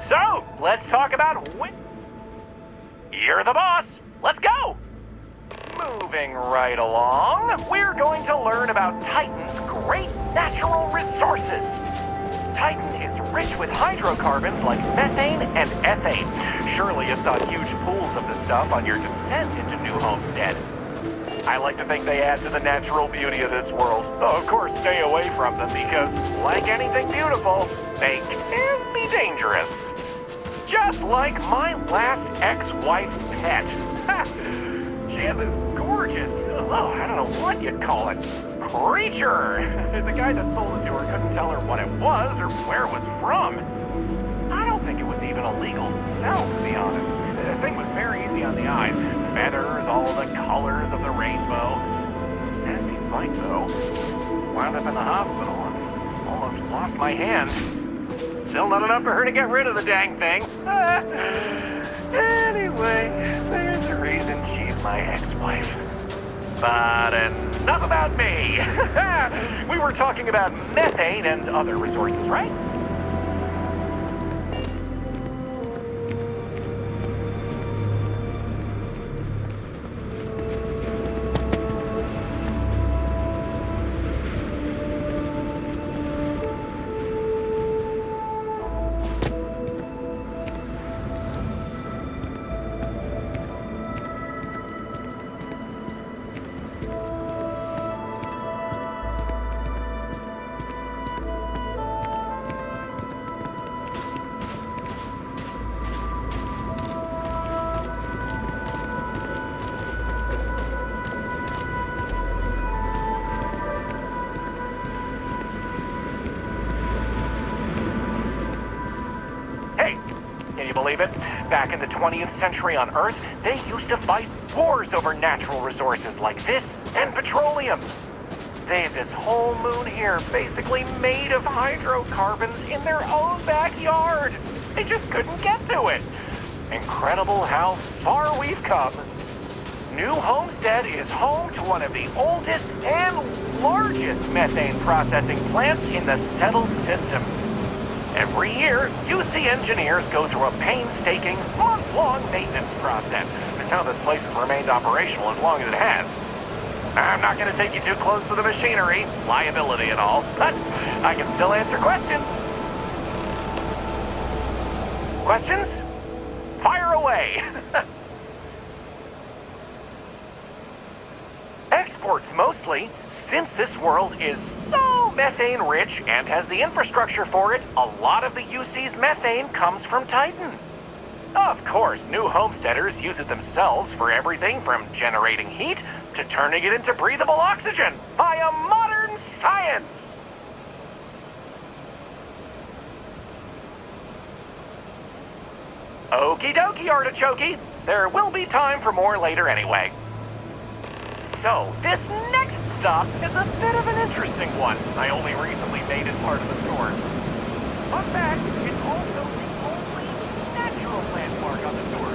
So, let's talk about You're the boss. Let's go. Moving right along, we're going to learn about Titan's great natural resources. Titan is rich with hydrocarbons like methane and ethane. Surely you saw huge pools of the stuff on your descent into New Homestead. I like to think they add to the natural beauty of this world. Though, of course, stay away from them because, like anything beautiful, they can be dangerous. Just like my last ex-wife's pet. She had this gorgeous, I don't know what you'd call it, creature. The guy that sold it to her couldn't tell her what it was or where it was from. I don't think it was even a legal sell, to be honest. The thing was very easy on the eyes. Feathers, all the colors of the rainbow. Nasty bite, though. Wound up in the hospital and almost lost my hand. Still not enough for her to get rid of the dang thing. Anyway, there's a reason she's my ex-wife. But enough about me. We were talking about methane and other resources, right? believe it? Back in the 20th century on Earth, they used to fight wars over natural resources like this and petroleum. They had this whole moon here basically made of hydrocarbons in their own backyard. They just couldn't get to it. Incredible how far we've come. New Homestead is home to one of the oldest and largest methane processing plants in the settled systems. Every year, UC engineers go through a painstaking, month-long maintenance process. It's how this place has remained operational as long as it has. I'm not going to take you too close to the machinery, liability and all, but I can still answer questions. Questions? Fire away! Exports mostly, since this world is so methane-rich and has the infrastructure for it, a lot of the UC's methane comes from Titan. Of course, new homesteaders use it themselves for everything from generating heat to turning it into breathable oxygen via modern science. Okie dokie, artichokey. There will be time for more later anyway. So, this next stop is a bit of an interesting one. I only recently made it part of the tour. Fun fact, it's also the only natural landmark on the tour.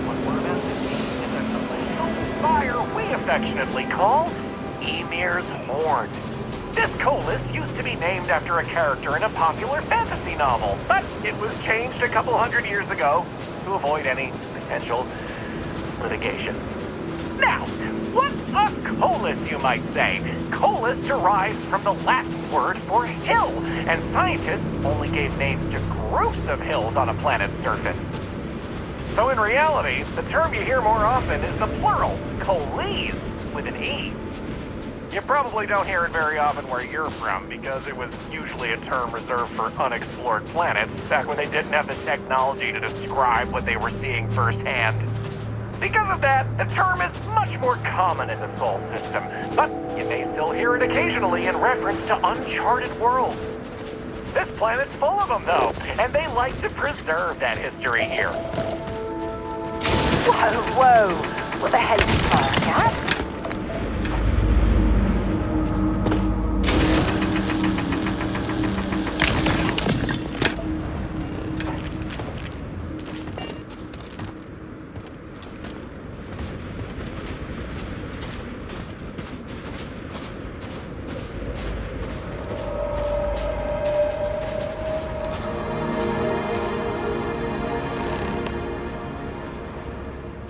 What we're about to see is a glacial fire we affectionately call Ymir's Horn. This collis used to be named after a character in a popular fantasy novel, but it was changed a couple hundred years ago to avoid any potential litigation. Now, what's a collis, you might say? Collis derives from the Latin word for hill, and scientists only gave names to groups of hills on a planet's surface. So in reality, the term you hear more often is the plural, collis, with an E. You probably don't hear it very often where you're from, because it was usually a term reserved for unexplored planets, back when they didn't have the technology to describe what they were seeing firsthand. Because of that, the term is much more common in the Sol system, but you may still hear it occasionally in reference to uncharted worlds. This planet's full of them, though, and they like to preserve that history here. Whoa! What the hell is this, cat?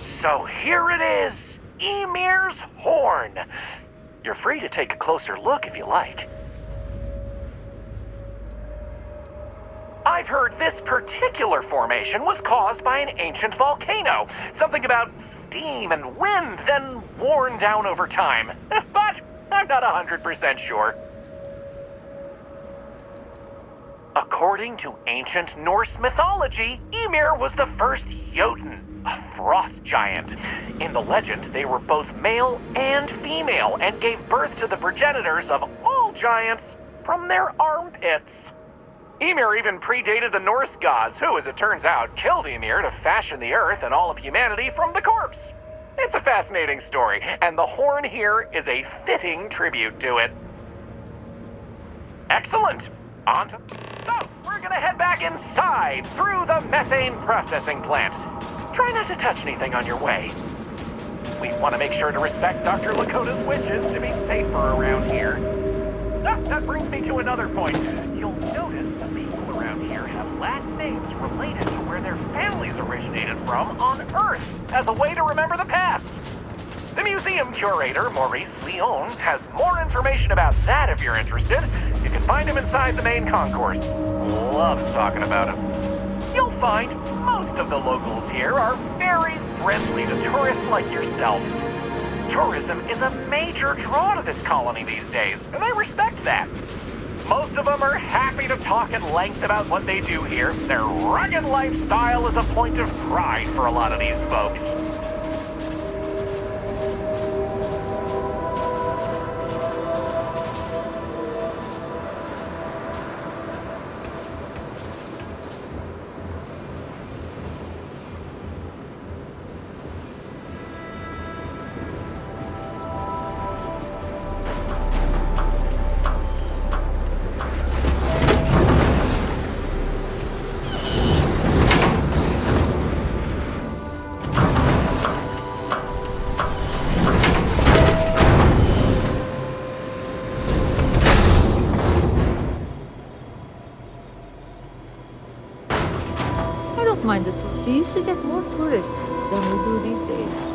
So here it is, Ymir's Horn. You're free to take a closer look if you like. I've heard this particular formation was caused by an ancient volcano. Something about steam and wind, then worn down over time. But I'm not 100% sure. According to ancient Norse mythology, Ymir was the first Jotun, a frost giant. In the legend, they were both male and female and gave birth to the progenitors of all giants from their armpits. Ymir even predated the Norse gods, who, as it turns out, killed Ymir to fashion the earth and all of humanity from the corpse. It's a fascinating story, and the horn here is a fitting tribute to it. Excellent. On to... So, we're gonna head back inside through the methane processing plant. Try not to touch anything on your way. We want to make sure to respect Dr. Lakota's wishes to be safer around here. That brings me to another point. You'll notice the people around here have last names related to where their families originated from on Earth, as a way to remember the past. The museum curator, Maurice Leon, has more information about that if you're interested. You can find him inside the main concourse. Loves talking about him. You'll find most of the locals here are very friendly to tourists like yourself. Tourism is a major draw to this colony these days, and I respect that. Most of them are happy to talk at length about what they do here. Their rugged lifestyle is a point of pride for a lot of these folks. We used to get more tourists than we do these days.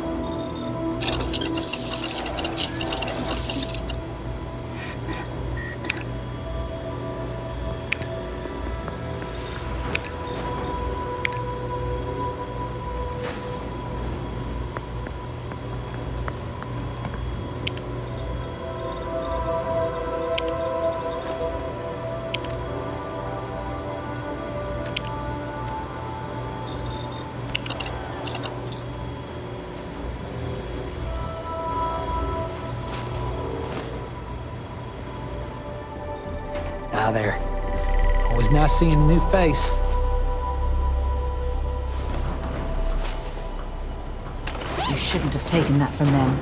Ah, there. Always nice seeing a new face. You shouldn't have taken that from them.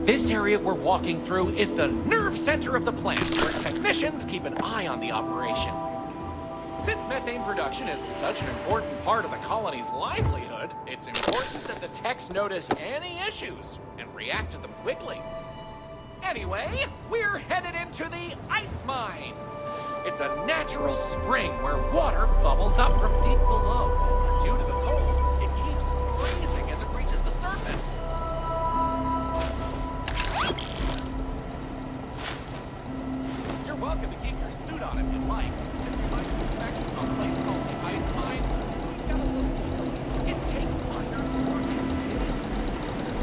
This area we're walking through is the nerve center of the plant, where technicians keep an eye on the operation. Since methane production is such an important part of the colony's livelihood, it's important that the techs notice any issues and react to them quickly. Anyway, we're headed into the ice mines. It's a natural spring where water bubbles up from deep below. But due to the cold, it keeps freezing as it reaches the surface. You're welcome to keep your suit on if you'd like. As you might expect from a place called the ice mines, we've got a little trick. It takes miners working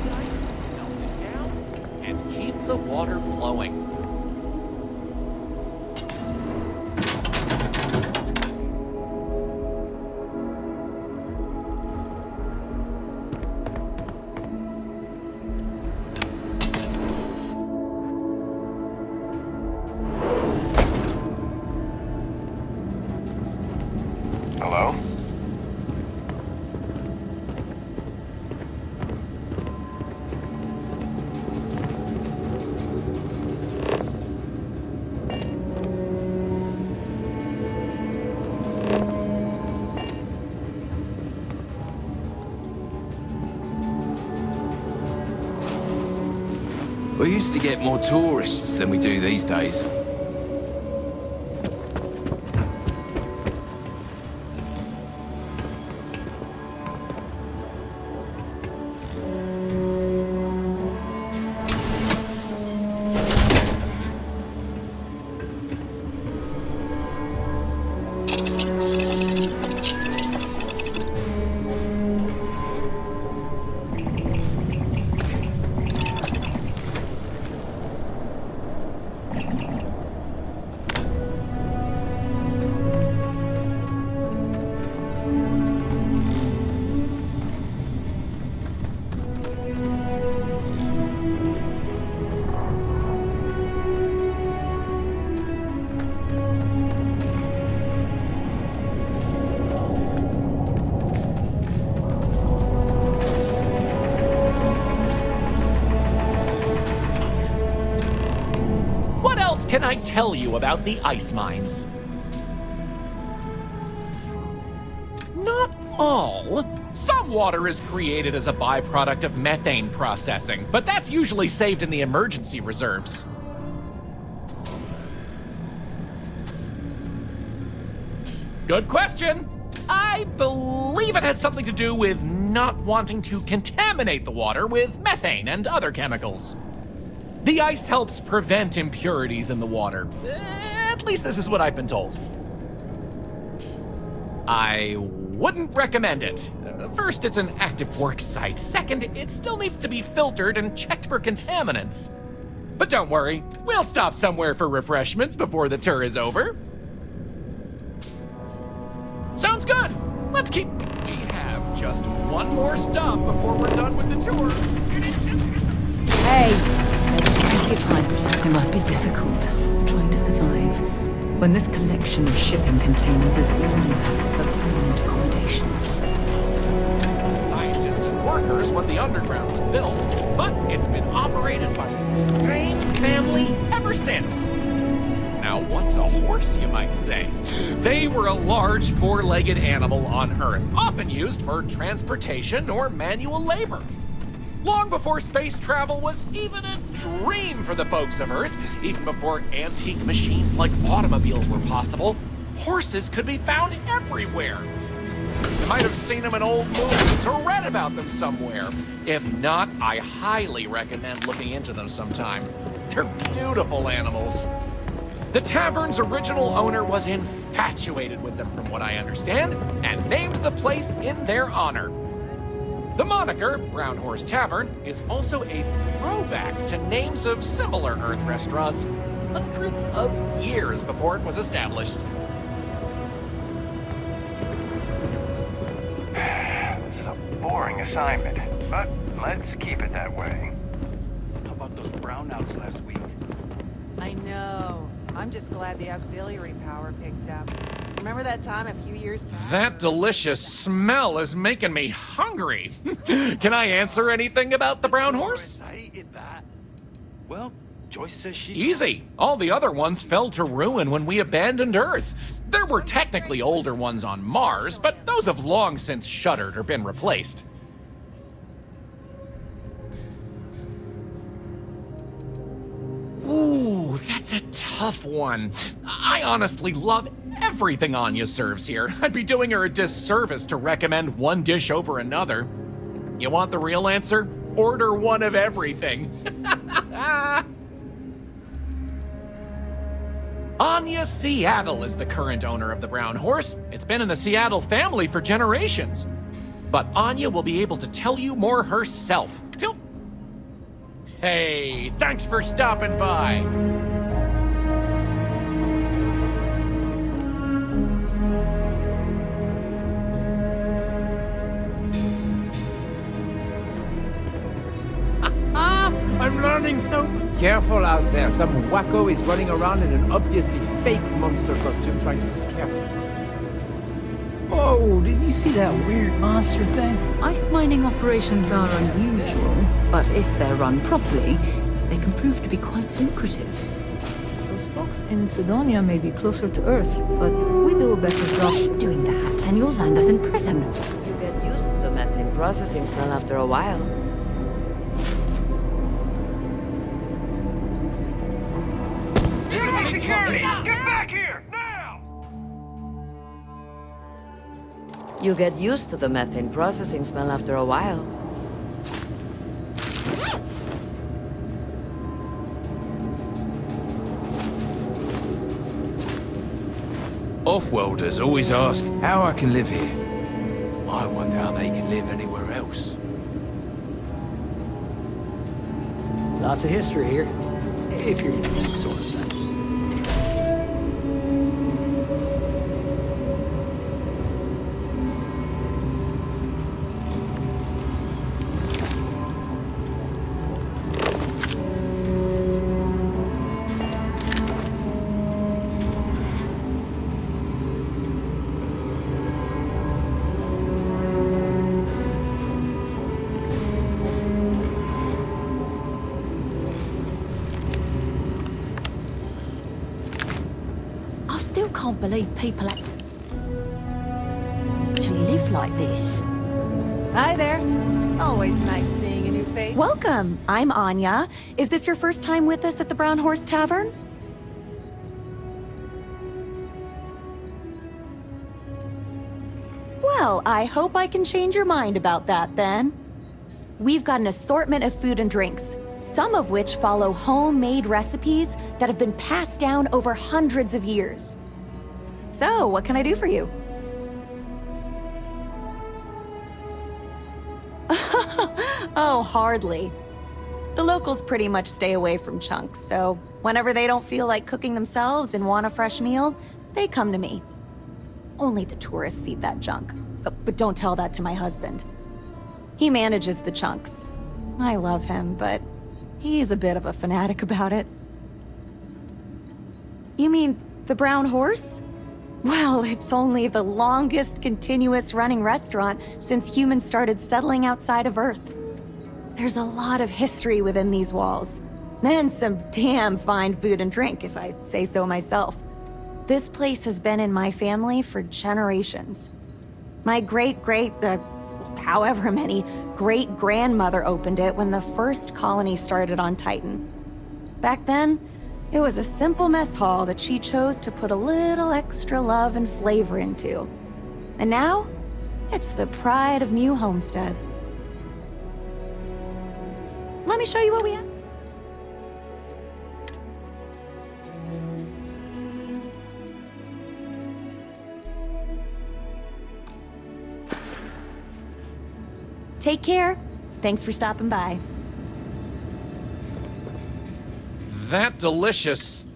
the ice to melt it down and keep the water flowing. Hello? We used to get more tourists than we do these days. What else can I tell you about the ice mines? Not all. Some water is created as a byproduct of methane processing, but that's usually saved in the emergency reserves. Good question. I believe it has something to do with not wanting to contaminate the water with methane and other chemicals. The ice helps prevent impurities in the water. At least this is what I've been told. I wouldn't recommend it. First, it's an active work site. Second, it still needs to be filtered and checked for contaminants. But don't worry, we'll stop somewhere for refreshments before the tour is over. Sounds good. Let's keep... We have just one more stop before we're done with the tour. Hey! It must be difficult trying to survive when this collection of shipping containers is all you have for permanent accommodations. Scientists and workers when the underground was built, but it's been operated by the same family ever since. Now, what's a horse, you might say? They were a large four-legged animal on Earth, often used for transportation or manual labor. Long before space travel was even a dream for the folks of Earth, even before antique machines like automobiles were possible, horses could be found everywhere. You might have seen them in old movies or read about them somewhere. If not, I highly recommend looking into them sometime. They're beautiful animals. The tavern's original owner was infatuated with them, from what I understand, and named the place in their honor. The moniker, Brown Horse Tavern, is also a throwback to names of similar Earth restaurants hundreds of years before it was established. This is a boring assignment, but let's keep it that way. How about those brownouts last week? I know. I'm just glad the auxiliary power picked up. Remember that time a few years back? That delicious smell is making me hungry. Can I answer anything about the brown horse? Well, Joyce says she... Easy. All the other ones fell to ruin when we abandoned Earth. There were technically older ones on Mars, but those have long since shuttered or been replaced. Ooh, that's a tough one. I honestly love everything Anya serves here. I'd be doing her a disservice to recommend one dish over another. You want the real answer? Order one of everything. Anya Seattle is the current owner of the Brown Horse. It's been in the Seattle family for generations. But Anya will be able to tell you more herself. Hey, thanks for stopping by. I'm learning so... Careful out there. Some wacko is running around in an obviously fake monster costume trying to scare me. Oh, did you see that weird monster thing? Ice mining operations are unusual, but if they're run properly, they can prove to be quite lucrative. Those folks in Sidonia may be closer to Earth, but we do a better job. Keep doing that, and you'll land us in prison. You get used to the methane processing smell after a while. Security! Get back here! Now! You get used to the methane processing smell after a while. Off-worlders always ask how I can live here. I wonder how they can live anywhere else. Lots of history here, if you're into that sort of thing. Can't believe people actually live like this. Hi there. Always nice seeing a new face. Welcome. I'm Anya. Is this your first time with us at the Brown Horse Tavern? Well, I hope I can change your mind about that then. We've got an assortment of food and drinks, some of which follow homemade recipes that have been passed down over hundreds of years. So, what can I do for you? Oh, hardly. The locals pretty much stay away from chunks, so whenever they don't feel like cooking themselves and want a fresh meal, they come to me. Only the tourists eat that junk. But don't tell that to my husband. He manages the chunks. I love him, but he's a bit of a fanatic about it. You mean the Brown Horse? Well, it's only the longest continuous running restaurant since humans started settling outside of Earth. There's a lot of history within these walls. And some damn fine food and drink, if I say so myself. This place has been in my family for generations. My however many, great-grandmother opened it when the first colony started on Titan. Back then, it was a simple mess hall that she chose to put a little extra love and flavor into. And now, it's the pride of New Homestead. Let me show you what we have. Take care. Thanks for stopping by. That delicious.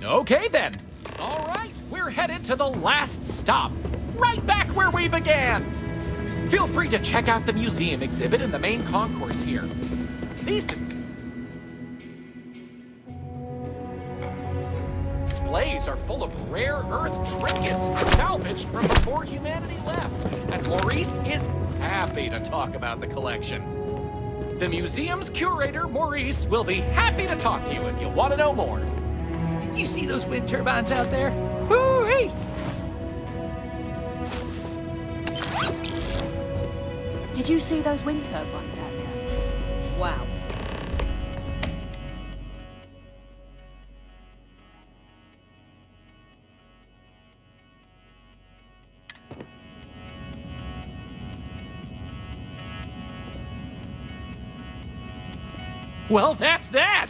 Okay then. All right, we're headed to the last stop. Right back where we began. Feel free to check out the museum exhibit in the main concourse here. These displays are full of rare earth trinkets salvaged from before humanity left, and Maurice is happy to talk about the collection. The museum's curator, Maurice, will be happy to talk to you if you want to know more. Did you see those wind turbines out there? Whoo-wee! Did you see those wind turbines out there? Wow. Well, that's that!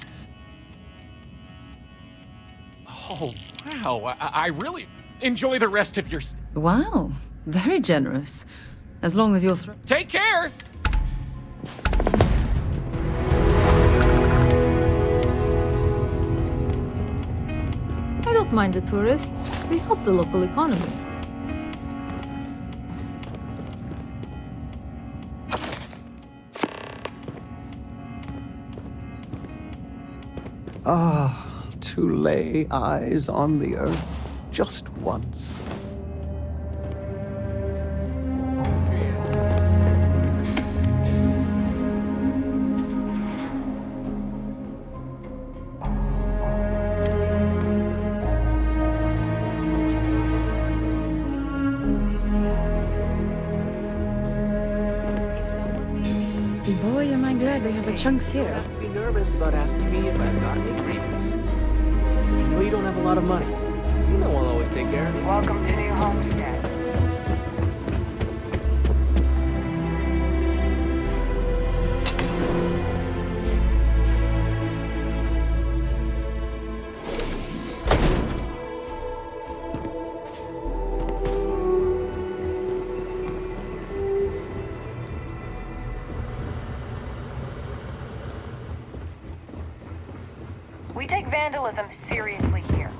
Oh, wow. I really enjoy the rest of your... Wow, very generous. As long as you're Take care! I don't mind the tourists. They help the local economy. Ah, to lay eyes on the earth just once. Boy, am I glad they have the chunks You here. don't have to be nervous about asking me if I've got any treatments. I know you don't have a lot of money. You know I'll always take care of you. Welcome to New Homestead. We take vandalism seriously here.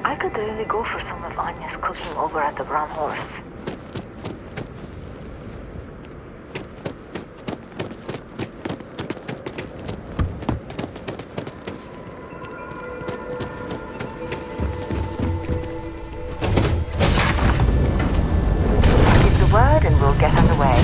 I could really go for some of Anya's cooking over at the Brown Horse. Give the word and we'll get underway.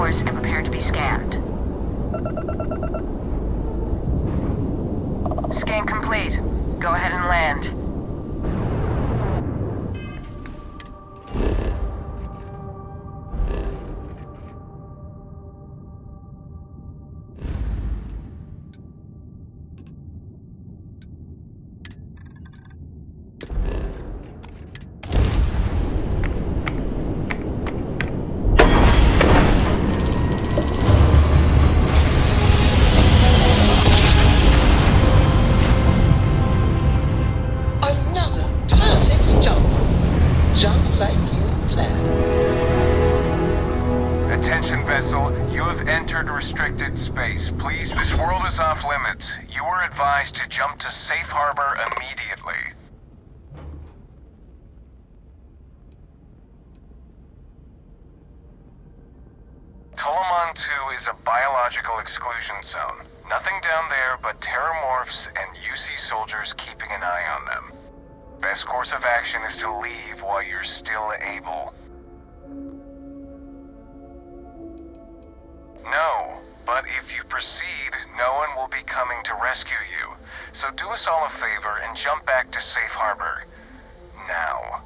course and prepare to be scanned. Scan complete. Go ahead and land. Another perfect jump. Just like you planned. Attention vessel, you have entered restricted space. Please, this world is off limits. You are advised to jump to safe harbor immediately. Tolomon 2 is a biological exclusion zone. Nothing down there but terramorphs and UC soldiers keeping an eye on them. Best course of action is to leave while you're still able. No, but if you proceed, no one will be coming to rescue you. So do us all a favor and jump back to safe harbor. Now.